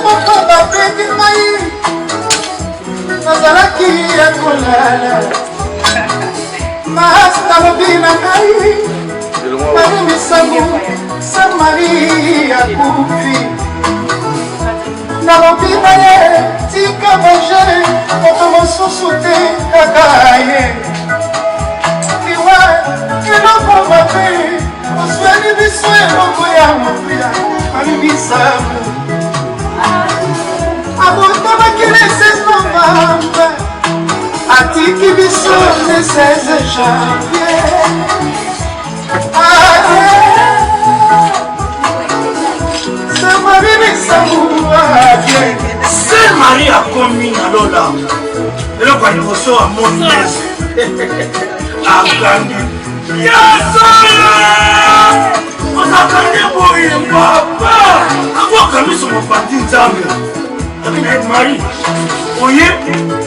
moko bapeti ngai nazalaki ya kolala masta lobi na ngai mari misango sa mari akufi nalobi na ye tika bonge moto mosusu te kaka ye liwa eloko mabe osweli biso eloko ya mopia mari misango abotabaki le 16 novembre atiki biso le 16 janvier Saint Marie a commis à Lola. Et là, quand il reçoit mon nièce, a gagné. On a gagné pour une papa. Avoir gagné sur mon parti d'âme. Avec Marie. Oui,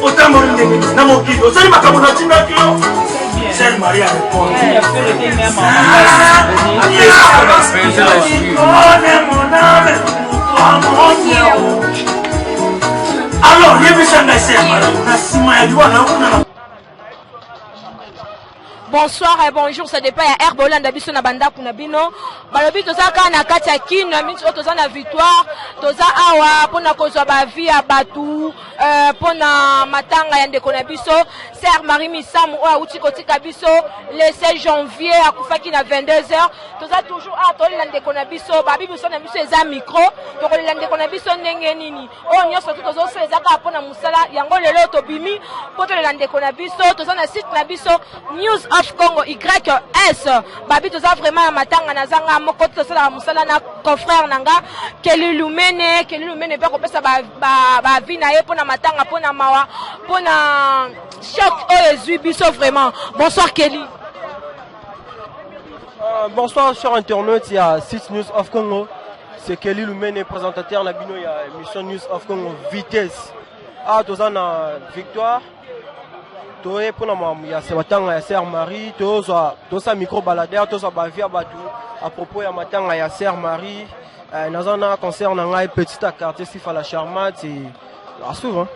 autant mon nez, n'a mon kilo. Ça, il m'a comme on a dit d'accord. Saint Marie a répondu. Alors, il y a bonsoir et bonjour, ça dépend à Herboland d'Abisso na banda kunabino. Balobi toza kana kati ya kino minti toza na victoire, toza awa pona kozwa ba vie ya batu, pona matanga ya ndeko na biso, Sœur Marie Misamu oya uti kotika biso le 16 janvier akufaki na 22h. Toza toujours a toli na ndeko na biso, babi biso na biso eza micro, to kolela ndeko na biso ndenge nini. O nyoso tozo so ezaka pona musala yango lelo to bimi, poto le ndeko na biso, toza na site na biso News of Congo YS babi toza vraiment matanga na zanga moko tosala musala na confrère nanga Kelly Lumene pe kopesa ba vie na ye pona matanga pona mawa pona choc ezui biso vraiment. Bonsoir Kelly. Bonsoir chers internautes, il y a 6 News of Congo. C'est Kelly Lumene, présentateur na bino ya émission News of Congo Vitesse. Ah toza na victoire. Toye pour il y a Sebatanga, il y a Sœur Marie, toza micro baladeur, toza bavia batu à propos ya matanga ya Sœur Marie, nazana concert nanga petit à quartier si fa la charmante et souvent.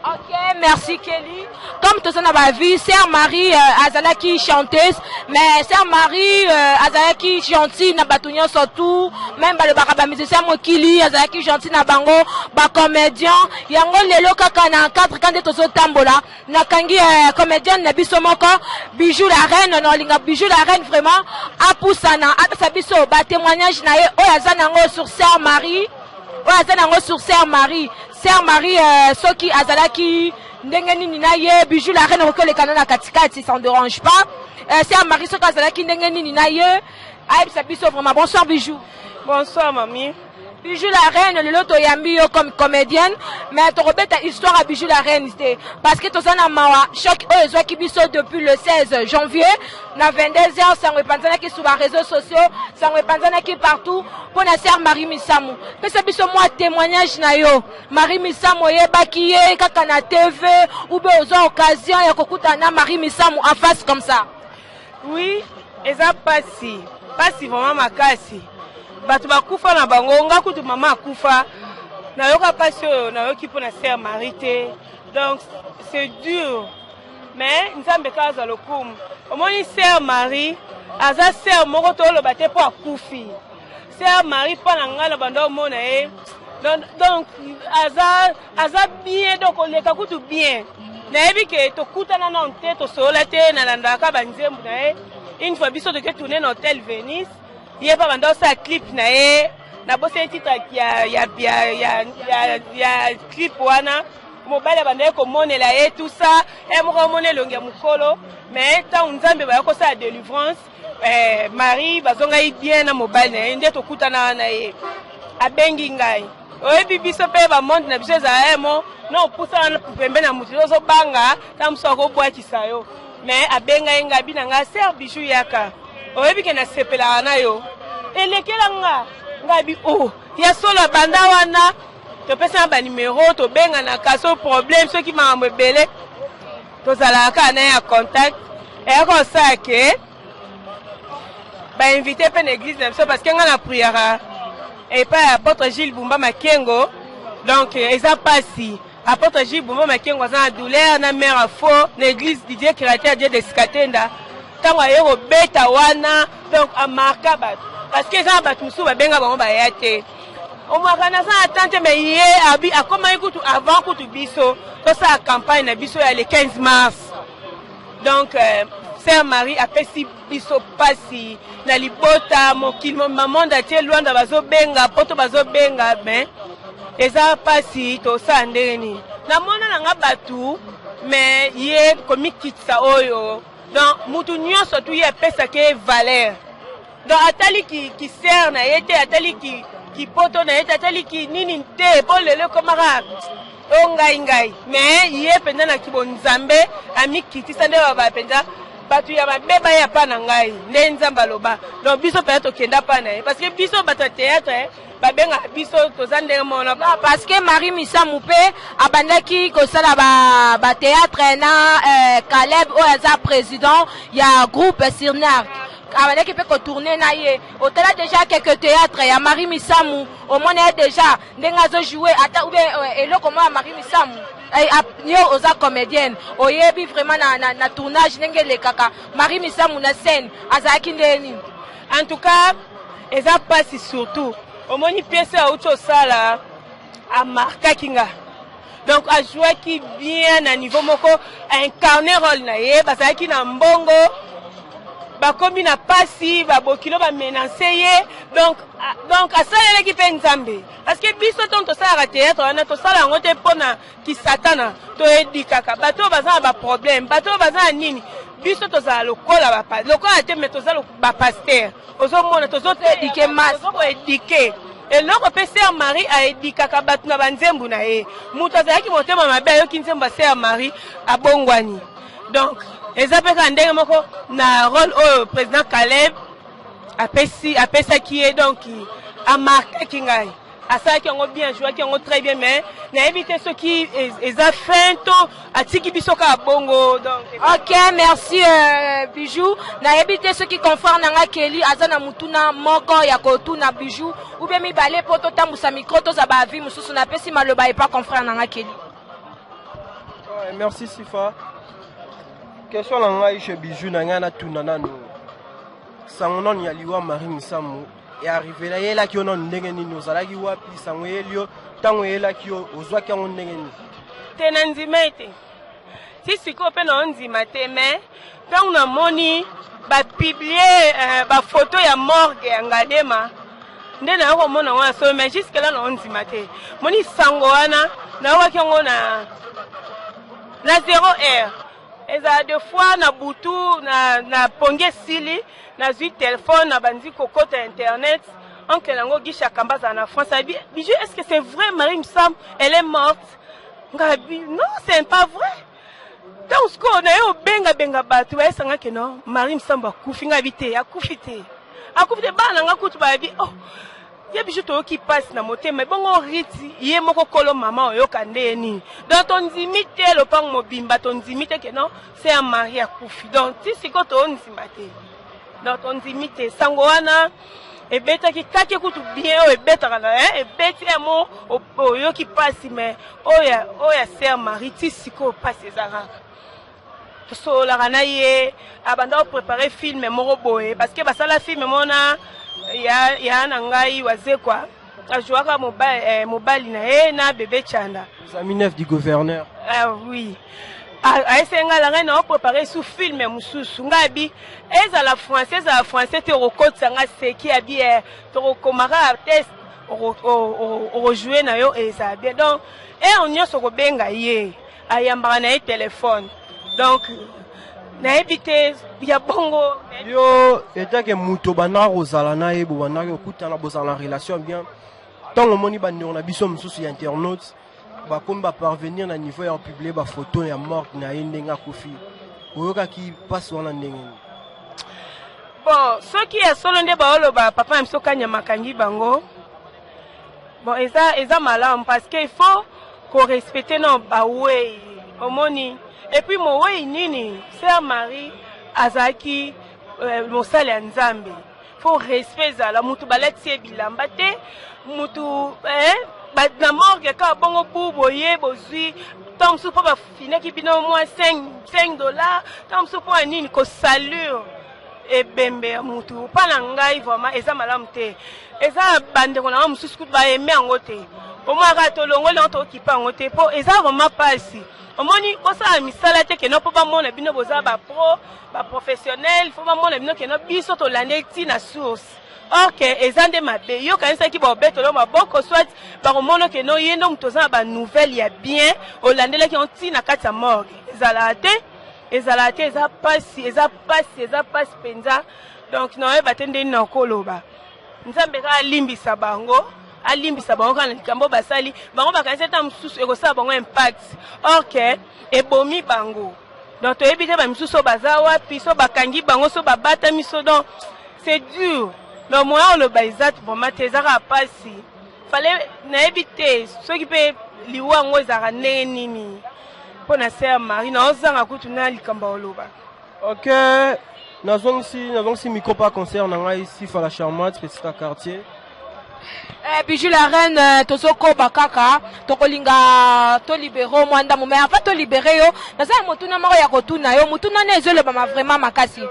Ok, merci Kelly. Comme tout ça n'a pas vu, Sœur Marie Azalaki chanteuse, mais Sœur Marie Azalaki gentille na batunyo surtout, même le baraba musicien Mokili Azalaki gentil na bango, ba comédien, yango lelo kaka na 4 quand de tozo tambola, na kangi comédien na biso moko, Bijou la reine, non linga Bijou la reine vraiment, apusana, apesa biso ba témoignage na ye oyazana ngo sur Sœur Marie, oyazana ngo sur Sœur Marie. Sœur Marie Soki Azalaki ndenge nini na ye Bijou la reine ko le kanona katikati ça ne dérange pas. Sœur Marie Soki Azalaki ndenge nini na ye aibisa biso vraiment. Bonsoir Bijou. Bonsoir mamie. Bijou la reine le loto yambi yo comme comédienne mais to rebeta histoire à Bijou la reine parce que tozana mawa choc ezwa ki biso depuis le 16 janvier na 22h ça repanzana ki sur les réseaux sociaux ça repanzana ki partout pour na Sœur Marie Misamu pesa biso moi témoignage na yo Marie Misamu yebaki ye kaka na TV ou bien aux occasion ya kokuta na Marie Misamu en face comme ça. Oui, eza pasi vraiment makasi. Batu bakufa na bango nga kutu mama akufa na yoka pasi na yoki pona Sœur Marie te. Donc c'est dur mais nzambe kaza lokumu omoni Sœur Marie aza sœur moko to lo bate po akufi Sœur Marie pona ngala bando mona e donc aza bien donc on leka kutu bien na yebi ke to kutana na onte to sola te na landaka banzembu na e une fois biso de ke tourner dans hôtel Venise. Il y a pas dans sa clip nae na bosse titre ya clip wana mobile bande ko monela et tout ça et mo monela longia mukolo mais tant nzambe ba ko sa délivrance Marie bazonga bien na mobile na nde to kutana na ye abengi ngai oye bibiso pe ba monde na biso za emo no pusa na pembe na mutu zo banga tamso ko bwa kisayo mais abenga nga binanga Sœur Bijou yaka oyebi ke na sepela na yo elekela nga bi ya solo banda wana to pesa ba numéro to benga na kaso problème ceux qui m'a mbele to sala ka na ya contact et ko ça que ba inviter pe l'église na so parce que nga na prière et pas apôtre Gilles Bumba Makengo. Donc eza pasi apôtre Gilles Bumba Makengo za douleur na mère à faux l'église Didier Créateur Dieu de Skatenda. Tango ayero beta wana donc amarka bat parce que ça bat musu ba benga bango ba yate. O mwakana sa attente mais yé abi akoma ikutu avant kutu biso to sa campagne na biso ya le 15 mars. Donc Sœur Marie a fait si biso pasi na libota mokili maman datie Luanda bazo benga poto bazo benga ben eza pasi to sa ndeni na mona na nga batu mais yé komi kitsa oyo donc mutu nyonso tu ye pesa ke valeur donc atali ki sert na yete atali ki poto na yete atali ki nini te po lele komara o ngai mais yé penda na kibonzambe ami kitisa nde ba penda batu ya mabeba ya pa na ngai nde nzamba loba donc biso peut être kenda pa na parce que biso bato théâtre babenga biso tozande mona parce que Marie Misamou pe abandaki kosala ba théâtre na Caleb oza président ya groupe Sirnar abandaki pe ko tourner na ye otala déjà quelques théâtres ya Marie Misamou au moins déjà ndenga zo jouer ata ube eloko mo Marie Misamou yo oza comédienne oyebi vraiment na tournage ndenge le kaka Marie Misamou na scène azaki ndeni en tout cas eza passe surtout au moins pièce à autre sala a marqué kinga donc a joué qui bien à niveau moko a incarné rôle na ye parce que na mbongo ba komi na pasi ba bokilo ba menacer ye donc a ça ele ki pe nzambe parce que biso ton to sala théâtre na to sala ngote pona ki satana to edikaka bato baza ba problème bato baza nini biso to za lokola ba lokola te meto za ba pasteur ozo mona to zo éduquer masse ozo éduquer et loko pe Sœur Marie a édikaka bato na banzembu na ye muto azaki motema mabe yo kinzemba Sœur Marie abongwani donc ezapeka ndenge moko na rôle au président Caleb apesa qui est donc a marqué kingai asa ki ngo bien joué ki ngo très bien mais na éviter ceux qui eza fin to atiki biso ka bongo donc OK merci Bijou na éviter ceux qui confrère nanga Kelly azana mutuna moko ya kotuna Bijou ou bien mi balé poto tambusa micro to za ba vie mususu na pesi maloba et pas confrère nanga Kelly. Merci Sifa. Question na ngai chez Bijou na ngana tunana no sangonon ya liwa Marie Misamou et arrivé là yela ki onon ndenge ni nozalaki wapi sango elio tango yela ki ozwa ki on ndenge ni tena nzimete si siko pe na nzimate mais tango na moni ba publier ba photo ya morgue ya Ngadema nde na ko mona wana so mais jusque là na nzimate moni sango wana na wa ki ngo na 0 heure eza deux fois na butu na ponge sili na zui téléphone na bandi kokota internet oncle nango gisha kambaza na France abi Bijou est-ce que c'est vrai Marie Misamou elle est morte ngabi non c'est pas vrai donc ce qu'on a yo benga batu ba esanga ke non Marie Misamou akufi ngabi te akufi te bana nga kutu ba bi oh ya Bijou to ki passe na motema bongo riti ye moko kolo mama oyo kandeni donc on dimite le pang mobimba ton dimite que non c'est un mari akufi donc si siko to on zimbate donc on dimite sango wana e beta ki kake kutu bien o e beta kana e beti emo oyo ki passe mais oya Sœur Marie ti siko passe ezara so la kana ye abanda préparer film moko boye parce que basala film mona ya na ngai waze kwa ajouaka mobali na ye na bébé Chanda Zami neuf du gouverneur oui aesenga la ngai na préparer sous film mususu ngabi ezala français te rokotsa nga seki abi to komara test rejouer na yo eza bien donc on nyonso ko benga ye ayambaka na ye téléphone donc na éviter ya bongo yo etake muto bana kozala na ye bo bana kokutana bozala relation bien tango moni bandeko na biso mususu ya internaute bakomi baparvenir na niveau ya publier ba photo ya mort na ye ndenge akufi oyokaki pasi wana ndenge bon soki ya solo nde baoloba papa ya biso kanyamakangi bango bon eza malamu parce que il faut qu'on respecte non bawei omoni et puis mowei nini Sœur Marie azaki mosala ya Nzambe faut respect zala mutu balati bilamba te mutu na morgue ka bongo bubo ye bozui tant so pa finaki bino moins $5 tant so pa nini ko salure et bembe mutu pa na ngai vraiment eza malamu te eza bandeko na mususu ku ba eme angote au moins ka to longo le to kipa angote po eza vraiment pasi omoni kosa misala te ke no po ba mona bino boza ba pro ba professionnel faut ba mona bino ke no biso to lande ti na source. Ok, ezande mabe yo kanisa ki ba beto lo maboko soit par mono ke no yendo mutoza ba nouvelle ya bien olandela ki onti na kati ya morgue ezalate eza passe penza donc no e batende na koloba nzambe ka limbisa bango kana likambo basali bango bakanisa ta mususu ekosa bango impact. Ok, ebomi bango donc to ebite ba mususu bazawa piso bakangi bango so babata miso donc c'est dur. Donc moi on le baisat pour matezara pasi fallait na éviter ceux qui peut liwa ngo ezara nini pour na sœur Marie na ozanga kutuna likamba oloba. OK, nazong si micro pas concert na ici fa la charmante petit quartier. Bijou la reine tozoko bakaka tokolinga to libéro mwanda mo mais en fait to libérer yo naza motuna moko ya kotuna yo motuna ne ezole ba vraiment makasi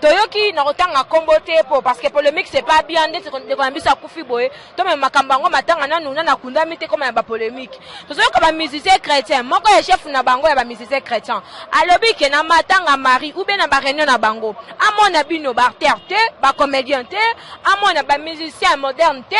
toyoki na kotanga kombote po parce que polémique c'est pas bien ndetse de konambisa kufi boye to même makamba ngo matanga nanu na kunda mite comme ya ba polémique tozoyoka ba musicien chrétien moko ya chef na bango ya ba musicien chrétien alobi ke na matanga Marie ou bien na ba réunion na bango amona bino ba artiste te ba comédien te amona ba musicien moderne te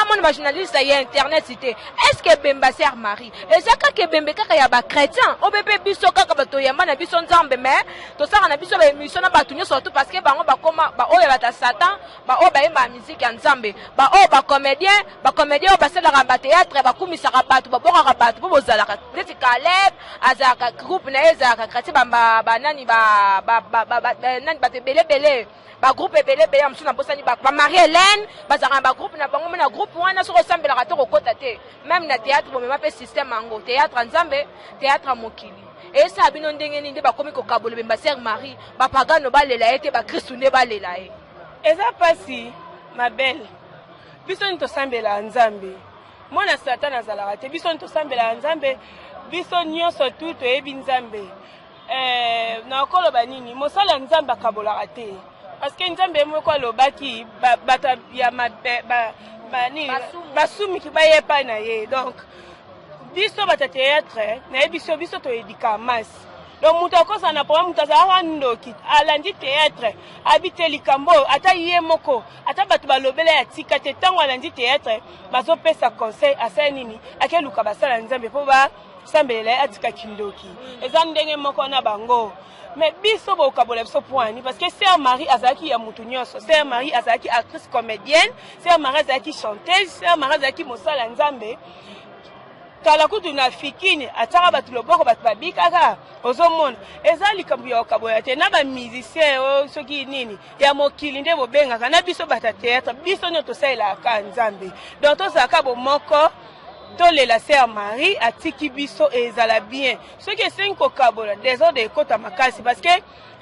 amona ba journaliste ya internet cité est-ce que Bemba sœur Marie et ça que Bembe kaka ya ba chrétien o bébé biso kaka bato ya mana biso nzambe mais to saka na biso ba émission na bato surtout parce que bango ba koma ba oyo bata satan ba o ba yemba musique ya nzambe ba o ba comédien o ba sala ba théâtre ba kumisa ka bato ba boka ka bato bo bozala ka ndeti Caleb azaka groupe na ezaka chrétien ba nani ba nani ba belebele ba groupe belebe ya msuna bosani ba Marie Hélène bazaka ba groupe na bango na groupe wana so ressemble la to kokota te même na théâtre bo mema pe système ango théâtre nzambe théâtre mokili et ça bino ndenge ninde ba komi ko kabolo Bemba sœur Marie ba pagano ba lela ete ba Christ ne ba lela e eza pasi ma belle biso nto sambela nzambe mona satan azala te biso nto sambela nzambe biso nyonso tout ebi nzambe na koloba nini mosala nzambe akabola te parce que nzambe moko alobaki bata ya basumi ki baye pa na ye donc biso bata théâtre na biso to edika mas donc muto kosa na problème mutaza ndoki alandi théâtre habite likambo ata ye moko ata batu balobela ya tika te tango alandi théâtre bazo pesa conseil asa nini akeluka basala nzambe po ba sambela atika kindoki eza ndenge moko na bango. Mais biso bo kabola biso poani parce que sœur Marie azaki ya mutu nyonso sœur Marie azaki actrice comédienne sœur Marie azaki chanteuse sœur Marie azaki mosala nzambe kala kutu na fikini ataka batu loboko batu babikaka ozomona eza likambo ya kabola te na ba musicien o soki nini ya mokili nde bobengaka na biso bata théâtre biso nyoto saela ka nzambe donc to saka bo moko tole la sœur Marie atiki biso ezala bien ce qui est 5 kabola désordre ekota makasi parce que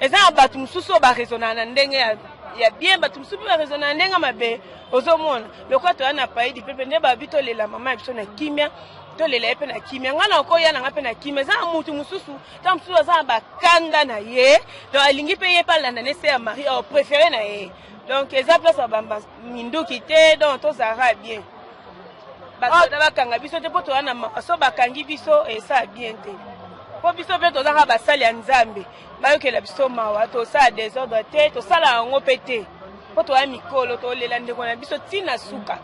eza batu mususu ba raisonner ndenge ya bien batu mususu ba raisonner ndenge mabe ozomona lokwato ana paidi pepe nde ba bito lela mama biso na kimia to lela epe na kimia ngana ko yana ngape na kimia za mutu mususu ta mususu za ba kanda na ye donc alingi pe ye pala na sœur Marie au préféré na ye donc eza place ba minduki te donc to zara bien basoda bakanga biso te po toana so bakangi biso esa bien te po biso pe tozaka basali ya nzambe bayokela biso mawa tosala désordre te tosala yango pe te po toya mikolo tolela ndeko na biso ntina suka.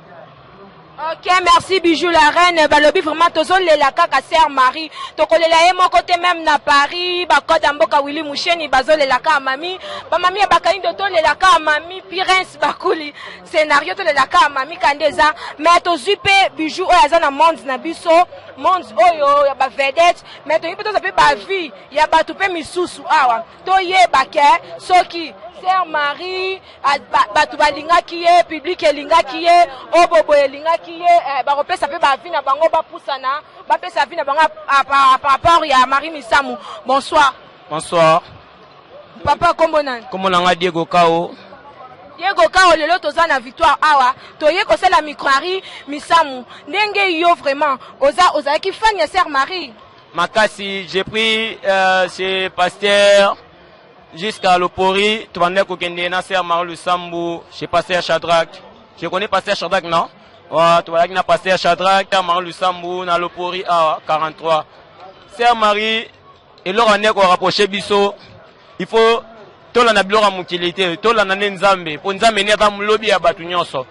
Ok, merci Bijou la reine. Balobi vraiment tozo lela kaka sœur Marie. Tokolela ye moko te même na Paris, ba koda mboka Willy Musheni bazo lela ka mami. Ba mami ya bakani to lela ka mami Prince Bakuli. Scénario to lela ka mami kandeza. Mais to zupe Bijou oyo azana monde na biso, monde oyo ya ba vedette, mais to yipe to zape ba vie ya batu pe misusu awa. To ye bake soki sœur Marie batu balingaki ye public elingaki ye obobo elingaki ye bakopesa pe bavi na bango bapusana bapesa vi na bango par rapport ya Marie Misamu. Bonsoir. Bonsoir. Papa kombo nani? Kombo nanga Diego Kao. Diego Kao lelo toza na victoire awa toye ko la microari misamu ndenge yo vraiment oza ki fan ya Sœur Marie. Makasi, j'ai pris chez Pasteur jusqu'à l'Opori, tu vas ko kende na Sœur Marie le Sambu, chez Pasteur Shadrach. Je connais Pasteur Shadrach non? Ouais, tu vas na Pasteur Shadrach, Sœur Marie le Sambu na l'Opori awa 43. Sœur Marie et leur année ko rapprocher biso, il faut tola na bilora mukilité, tola na nzambe, pour nzambe ni ata lobby ya batu nyonso.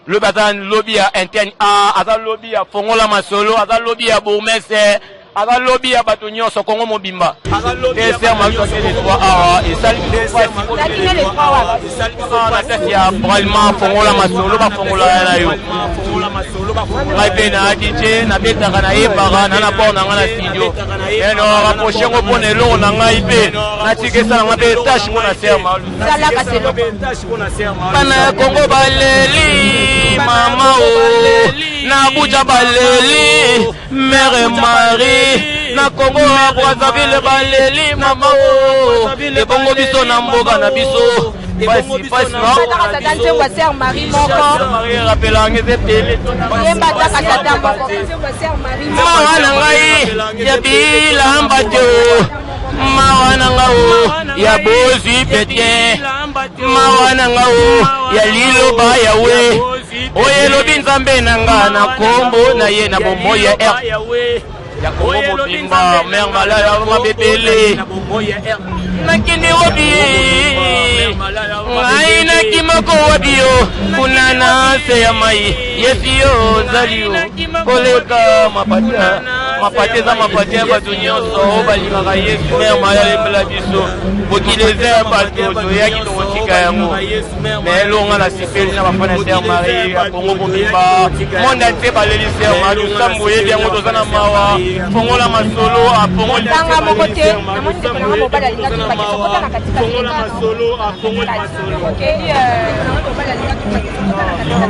Le bazan lobby ya interne ata lobby ya Fongola Masolo, ata lobby ya Bourmese, ata lobby ya batu nyonso Kongo Mobimba. Et Sœur Marie les 3 awa et ça les 3 awa. Na tête ya probablement Fongola Masolo ba Fongola na yo. Ngai pe na DJ na betaka na yebaka na port na ngana studio. Et no rapprocher ngo pone lo na ngai pe na tikesa na pe tâche mona Sœur Marie. Sala ka selo. Bana Kongo baleli mama o na Abuja baleli Mère Marie na Kongo Brazzaville baleli mama o e bongo biso na mboka na biso Pasi non Tata wa Sœur Marie moko Marie rappelant que télé yemba tata tata moko Sœur Marie mawana ngai ya bilamba jo mawana ngao ya bozi pete mawana ngao ya liloba yawe oye lobi nzambe nanga na kombo na ye na bombo ya ya Kongo Mobimba Mère Malala mabebele nakindi obi ngai nakimoko wabio kunana se ya mai yesiyo zalio koleka mapate za mapate batu nyonso balingaka Yesu Mère Malala epela biso bokileze bato toyaki tokotika yango me elonga na sipeli na bafana ya Sœur Marie ya Kongo Mobimba monde ate baleli Sœur Marie osambo yebi yango toza na mawa Fongola Masolo apongoli tanga moko te namoni te na mobala linga tu pakisa kota na katika Fongola Masolo apongoli Masolo okay mobala linga tu pakisa kota na katika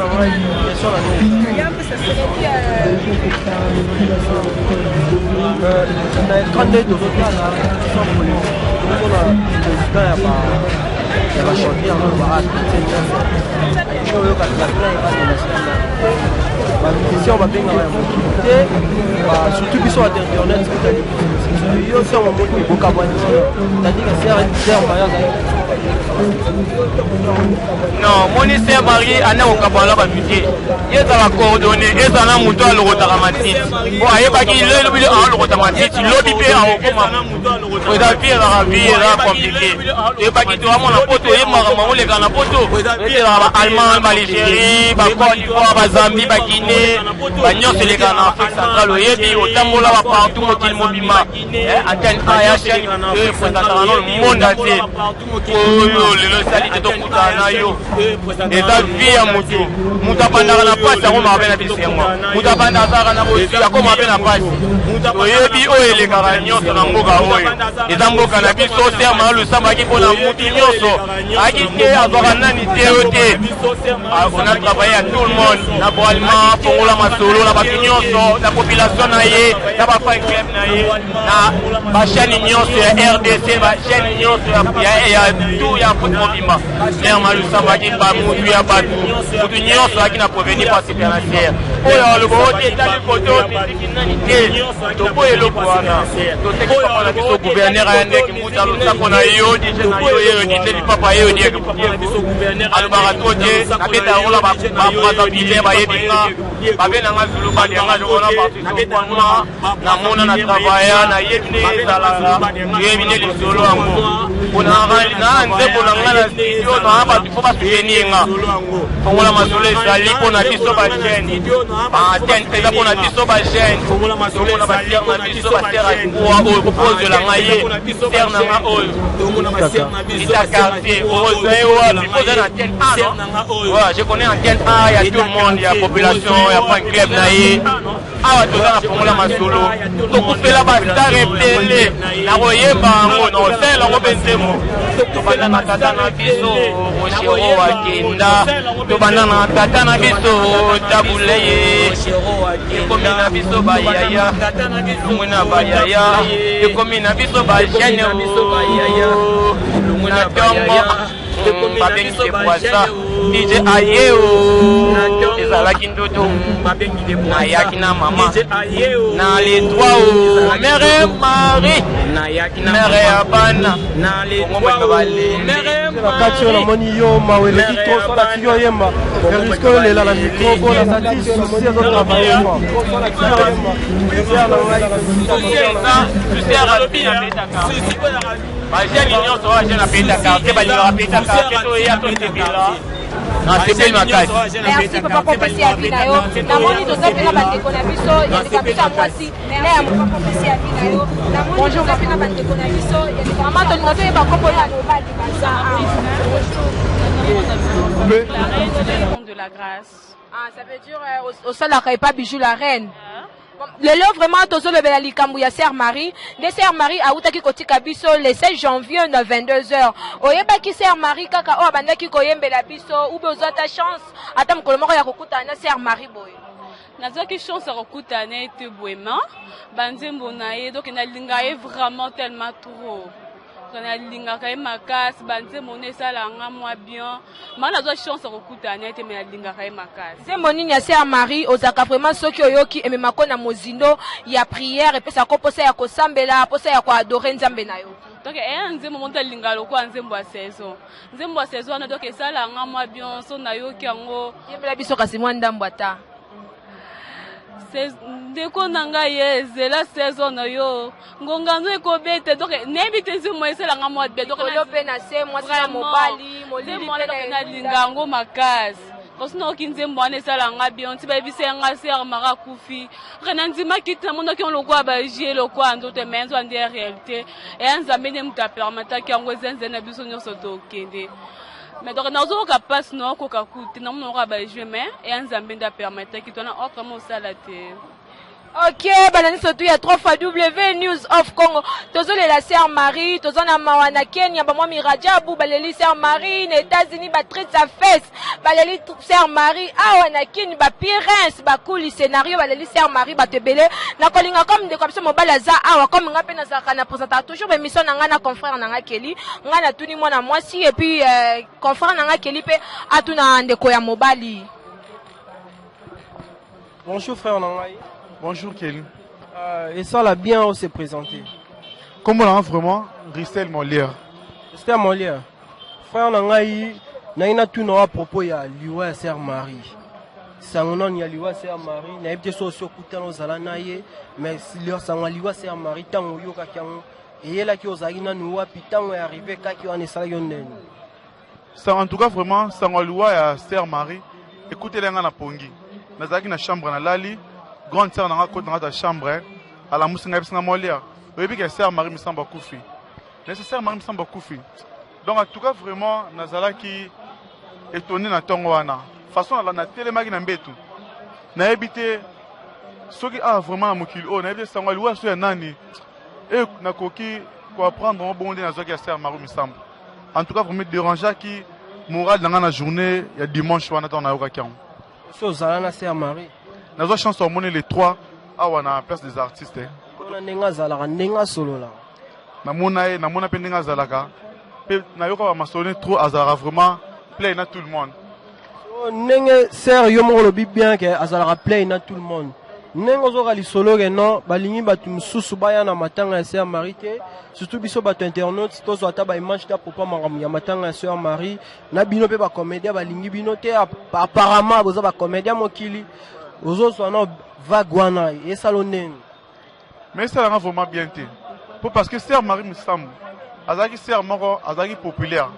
yambe ça serait quand des autres là sont pour les président ya ba chanter en ba je veux que la si on va bien surtout biso internet yo c'est un mot qui beaucoup abonné c'est-à-dire que Sœur Marie non moni Sœur Marie ana okabala ba vite yeza la coordonner eza na muto alokota matiti bo ayebaki lelo bile alokota matiti lobi pe akoma oza pire la vie era compliqué ebaki to amona poto yemaka mangole kana poto eza ba allemand ba Algérie ba Côte d'Ivoire ba Zambie ba Guinée ba nyonso le kana Afrique centrale oyebi otambola ba partout mokili mobima antenne aya chaîne présentera dans le monde entier oyo lelo sali te tokutana yo eza vie ya moto moto abandaka na pasi akoma abe na biso yango moto abanda azalaka na bosi akoma abe na pasi oyebi oyo elekaka nyonso na mboka oyo eza mboka na biso Sœur Marie Lusambaki mpona mutu nyonso aki te azwaka nani te o te on a travaillé à tout le monde na boalima Fongola Masolo na bato nyonso na population na ye na bafan club na ye na bachaîne nyonso ya RDC bachaîne nyonso ya tout ya foot mobimba Sœur Marie Lusambaki bamutu ya bato mutu nyonso aki na provenir participer na Sœur oyo aloba ote etali koto misiki nani te topo eloko wana totekisaka na biso gouverneur aya ndenge mutu alosako na yo dije na yo yeyo diteli papa yeyo dieke alobaka to te nabeta yangola baprazabile bayebinga babenanga zulu badianga lokona partisokwana namona na travaya nayebi nde ezalaka yebi nde lisolo yango na nzembo na nga na studio na bato fo basoutenir-nga Fongola Masolo ezali mpona biso bachaîne baantenne eza mpona biso bachaîne tomona basere na biso basere akoa oyo kopozela nga ye sere na nga oyo ita quartier ozai wapi poza na antenne A je connais antenne A ya tout le monde ya population ya fan club na ye awa toza na Fongola Masolo tokufela bastar ebele na koyemba yango na osala yango mpe nzembo tobanda na tata na biso oshero akenda tobanda na tata na biso tabuleye ekomi na biso bayaya lungwe na bayaya ekomi na biso bajene na ntongo babengise poisa DJ Ayeo ezalaki ndoto nayaki na mama na les trois Mère Marie Mère ya bana na les trois Mère Marie na moni yo mawele ki trop sur la tigyo yemba risque le la micro pour la satis souci de travailler quoi sur la tigyo yemba tu sais ralobi na petaka ba jeune union so jeune na petaka ke ba lira petaka ke to ya to tebela. Merci papa pour passer à Vinayo. Namoni toza pena bandeko na biso ya kabisa mwasi. Na ya papa pour passer à Vinayo. Bonjour toza pena bandeko na biso ya vraiment to ngoto ba kopo ya mobali basa. La reine de la grâce. Ah, ça veut dire au sol la pas bijou la reine. Lelo vraiment tozo le bela likambu ya Sœur Marie. De Sœur Marie a utaki kotika biso le 16 janvier na 22h. Oyeba ki Sœur Marie kaka o bandaki koyembela biso ou be ozata chance ata mokolo moko ya kokuta na Sœur Marie boy. Nazaki chance ya kokuta na ete boema banzembo na ye donc na linga ye vraiment tellement trop. Na linga ka makasi banzembo ne sala nga moi bien. Mana zo chance ya kokuta na ete me na linga ka makasi. Zembo nini ya Sœur Marie ozaka vraiment soki oyoki ememako na mozindo ya prière et pesa ko posa ya kosambela posa ya ko adorer nzambe na yo. Donc nzembo monta linga loko nzembo ya saison. Nzembo ya saison na donc sala nga moi bien so na yoki yango yembela biso kasi mwa ndambo ata. Ndeko nanga yeze la saison na yo ngongano ekobete donc nebite nzembo esala nga moi bien donc yo pe na se moi sa mobali molili pe na linga ngo makasi. Kosino kinzembo ane sala nga bien tiba bise nga Sœur Marie kufi rena ndima kita mono ki on lo kwa ba jie lo kwa ndote menzo ande réalité et nzambe ne muta permettre ki ngo zenze na biso nyoso to kende. Mais donc nous avons capable non koka kuti na mono ba jie mais et nzambe nda permettre ki tona autre mo sala te. Ok, balani surtout il y a 3 fois W News of Congo. Tozo la Sœur Marie, tozo na mawana Kenya, ba moi Mirajabu, baleli Sœur Marie, les États-Unis ba traite sa fesse. Baleli Sœur Marie, ah na Kenya ba Pires, ba cool scénario, baleli Sœur Marie ba tebele. Na kolinga comme de comme ça mobala za ah comme nga pe na za kana présenter toujours émission na nga na confrère na nga Kelly, nga na tuni mwana mwasi et puis confrère na nga Kelly pe atuna ndeko ya mobali. Bonjour frère Nangai. Bonjour Kelly. Et ça l'a bien on s'est présenté. Comment on a vraiment Ristel Molière. Ristel Molière. Frère Nangai, naina tout à propos ya liwa Sœur Marie. Sangonon ya liwa Sœur Marie, na ebte so kuta no zala naye, mais liwa sangwa liwa Sœur Marie tango yoka kyango. Et là qui ozali na nuwa pitango est arrivé kaki on esala yonnen. Ça en tout cas vraiment sangwa liwa ya Sœur Marie. Écoutez les gens na pongi. Nazaki na chambre na lali. Grande sœur n'a pas dans ta chambre, à la mousse n'a pas Molière. Oui, que Sœur Marie me semble koufi. Nécessaire Marie me semble koufi. Donc en tout cas vraiment Nazala qui étonné na Tongoana. Façon la télé magi na mbetu. Na habité ceux qui a vraiment mokil oh na habité sangwa loi sur nani. Et na koki pour apprendre un bon na zoki Sœur Marie me semble. En tout cas vraiment déranger qui moral dans la journée il y a dimanche on attend na yokakian. So zala na Sœur Marie. Nous avons chance de monter les 3 à la place des artistes. On a nenga zalaka nenga solo la. Na mona pe nenga zalaka. Pe na yoka ba masone trop azara vraiment play na tout le monde. So nenga sérieux mo lobi bien que azalaka play na tout le monde. Nengo zo kali solo ke non balingi batu mususu baya na matanga ya Sœur Marie te surtout biso batu internautes tozo ata ba image ta papa mangam ya matanga ya Sœur Marie na bino pe ba comédien balingi bino te apparemment boza ba comédien mokili. Aux autres, on a vaguana et salonné. Mais ça rend vraiment bien. Parce que Sœur Marie me semble, Azaki Sœur Moro, Azaki populaire,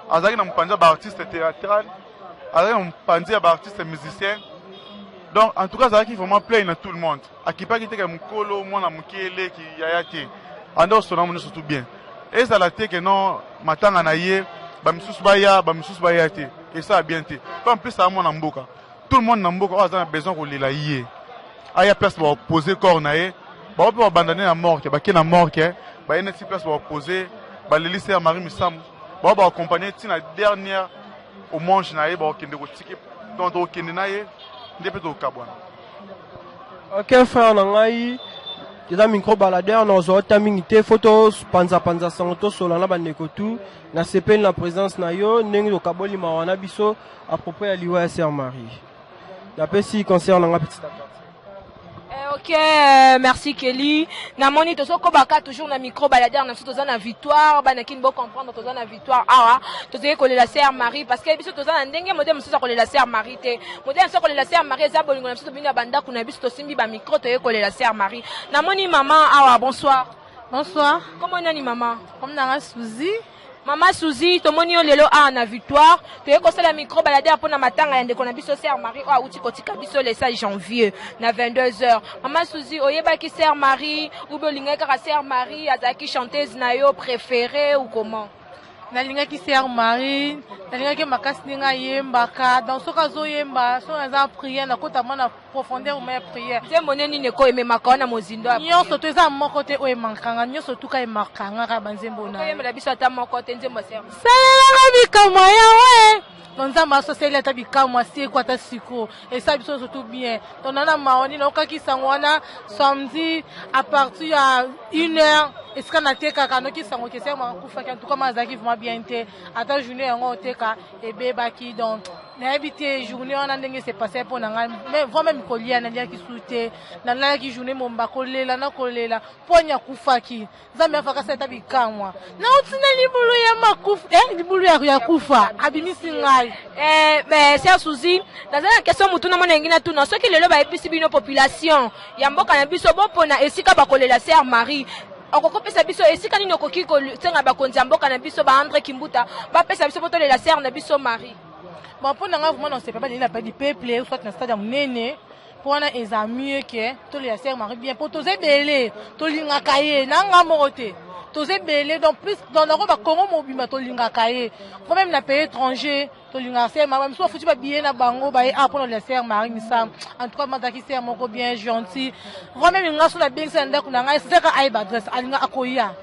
Azaki n'a pas artiste théâtral, Azaki n'a pas artiste musicien. Donc en tout cas, Azaki vraiment plaît à tout le monde. À qui pas qui était comme Kolo, moi na Mukele qui yayate. En dehors, son nom surtout bien. Et ça l'a été que non, matanga naie, bamsus baya, bayate. Et ça a bien été. En plus, ça a mon amboka. Tout le monde n'a pas besoin de la yé. Il y a place pour poser corps naé. Bah on peut abandonner la mort, bah qui est la mort qui est. Bah il y a une place pour poser. Bah le lycée Marie Missam. Bah on va accompagner la dernière au manche naé. Bah qui est au ticket. Donc au qui est naé. N'est pas au Kabouana. Ok frère Nangai. toza micro baladeur na ozwa tamingi te photo panza sango tosola na bandeko tu na sepeli na présence na yo ndenge tokabolima wana biso à propos ya liwa ya Sœur Marie napesi concert nanga petit tata. Ok, merci Kelly. Namoni tozo kobaka toujours na micro baladeur na toza na victoire, banaki bo comprendre toza na victoire. Ah, tozo ko la Sœur Marie parce que biso toza na ndenge modèle mususa ko la Sœur Marie te. Modèle so ko la Sœur Marie za bolingo na biso bina banda kuna biso to simbi ba micro to ko la Sœur Marie. Namoni maman awa bonsoir. Bonsoir. Comment nani maman? Comme na Suzy. Maman Suzy, tomoni yo lelo a na victoire. Toye ko sala micro baladeur pour na matanga ya ndeko na biso Sœur Marie o auti kotika biso le 16 janvier na 22h. Maman Suzy, oyeba ki Sœur Marie ou bolinga ka Sœur Marie azaki chanteuse na yo préférée ou comment? Nalingaki Sœur Marie, nalingaki makasi ninga yembaka, dans ce cas zo yemba, so na prière na kota na profondeur ma prière. Nzembo nini neko ememaka na mozindo ya. Nyonso to eza moko te o emankanga, nyonso tuka emakanga ka banzembo na. Ko yemela biso ata moko te nzembo Sœur. Sala bikamo ya we. Nzamba soseli ata bikamo si ko ata siko, et ça biso surtout bien. Tonana maoni na okaki sangwana samedi à partir ya 1h. Est-ce qu'on a été qui sont qui c'est moi pour faire en tout cas mazaki vraiment bien été attends journée en teka et beba qui donc n'habité journée on a ndenge c'est passé pour nanga mais vraiment mikolia na ndia ki souté na la ki journée momba kolela na kolela ponya kufaki zambe afaka seta bikamwa na utina libulu ya makufa libulu ya kufa abimisi ngai mais Sœur Suzy dans une question mutu na mona ngina tuna soki lelo ba episi bino population ya mboka na biso bopona esika bakolela Sœur Marie okokopesa biso esika nini okoki kotenga bakonzi ya mboka na biso ba André Kimbuta bapesa biso poto la Sœur na biso Marie. Bon pour nanga vraiment on sait pas la pas du peuple ou soit na stade munene pour na eza mieux que to la Sœur Marie bien pour toze belé to linga kaye nanga mote toze belé donc plus dans le Congo mobimba to linga kaye quand même na pays étranger to linga Sœur Marie même soit foutu ba bien na bango ba pour la Sœur Marie misam en tout cas mataki Sœur moko bien gentil vraiment nga so la bien ça ndako na nga c'est ka ai ba adresse alinga akoya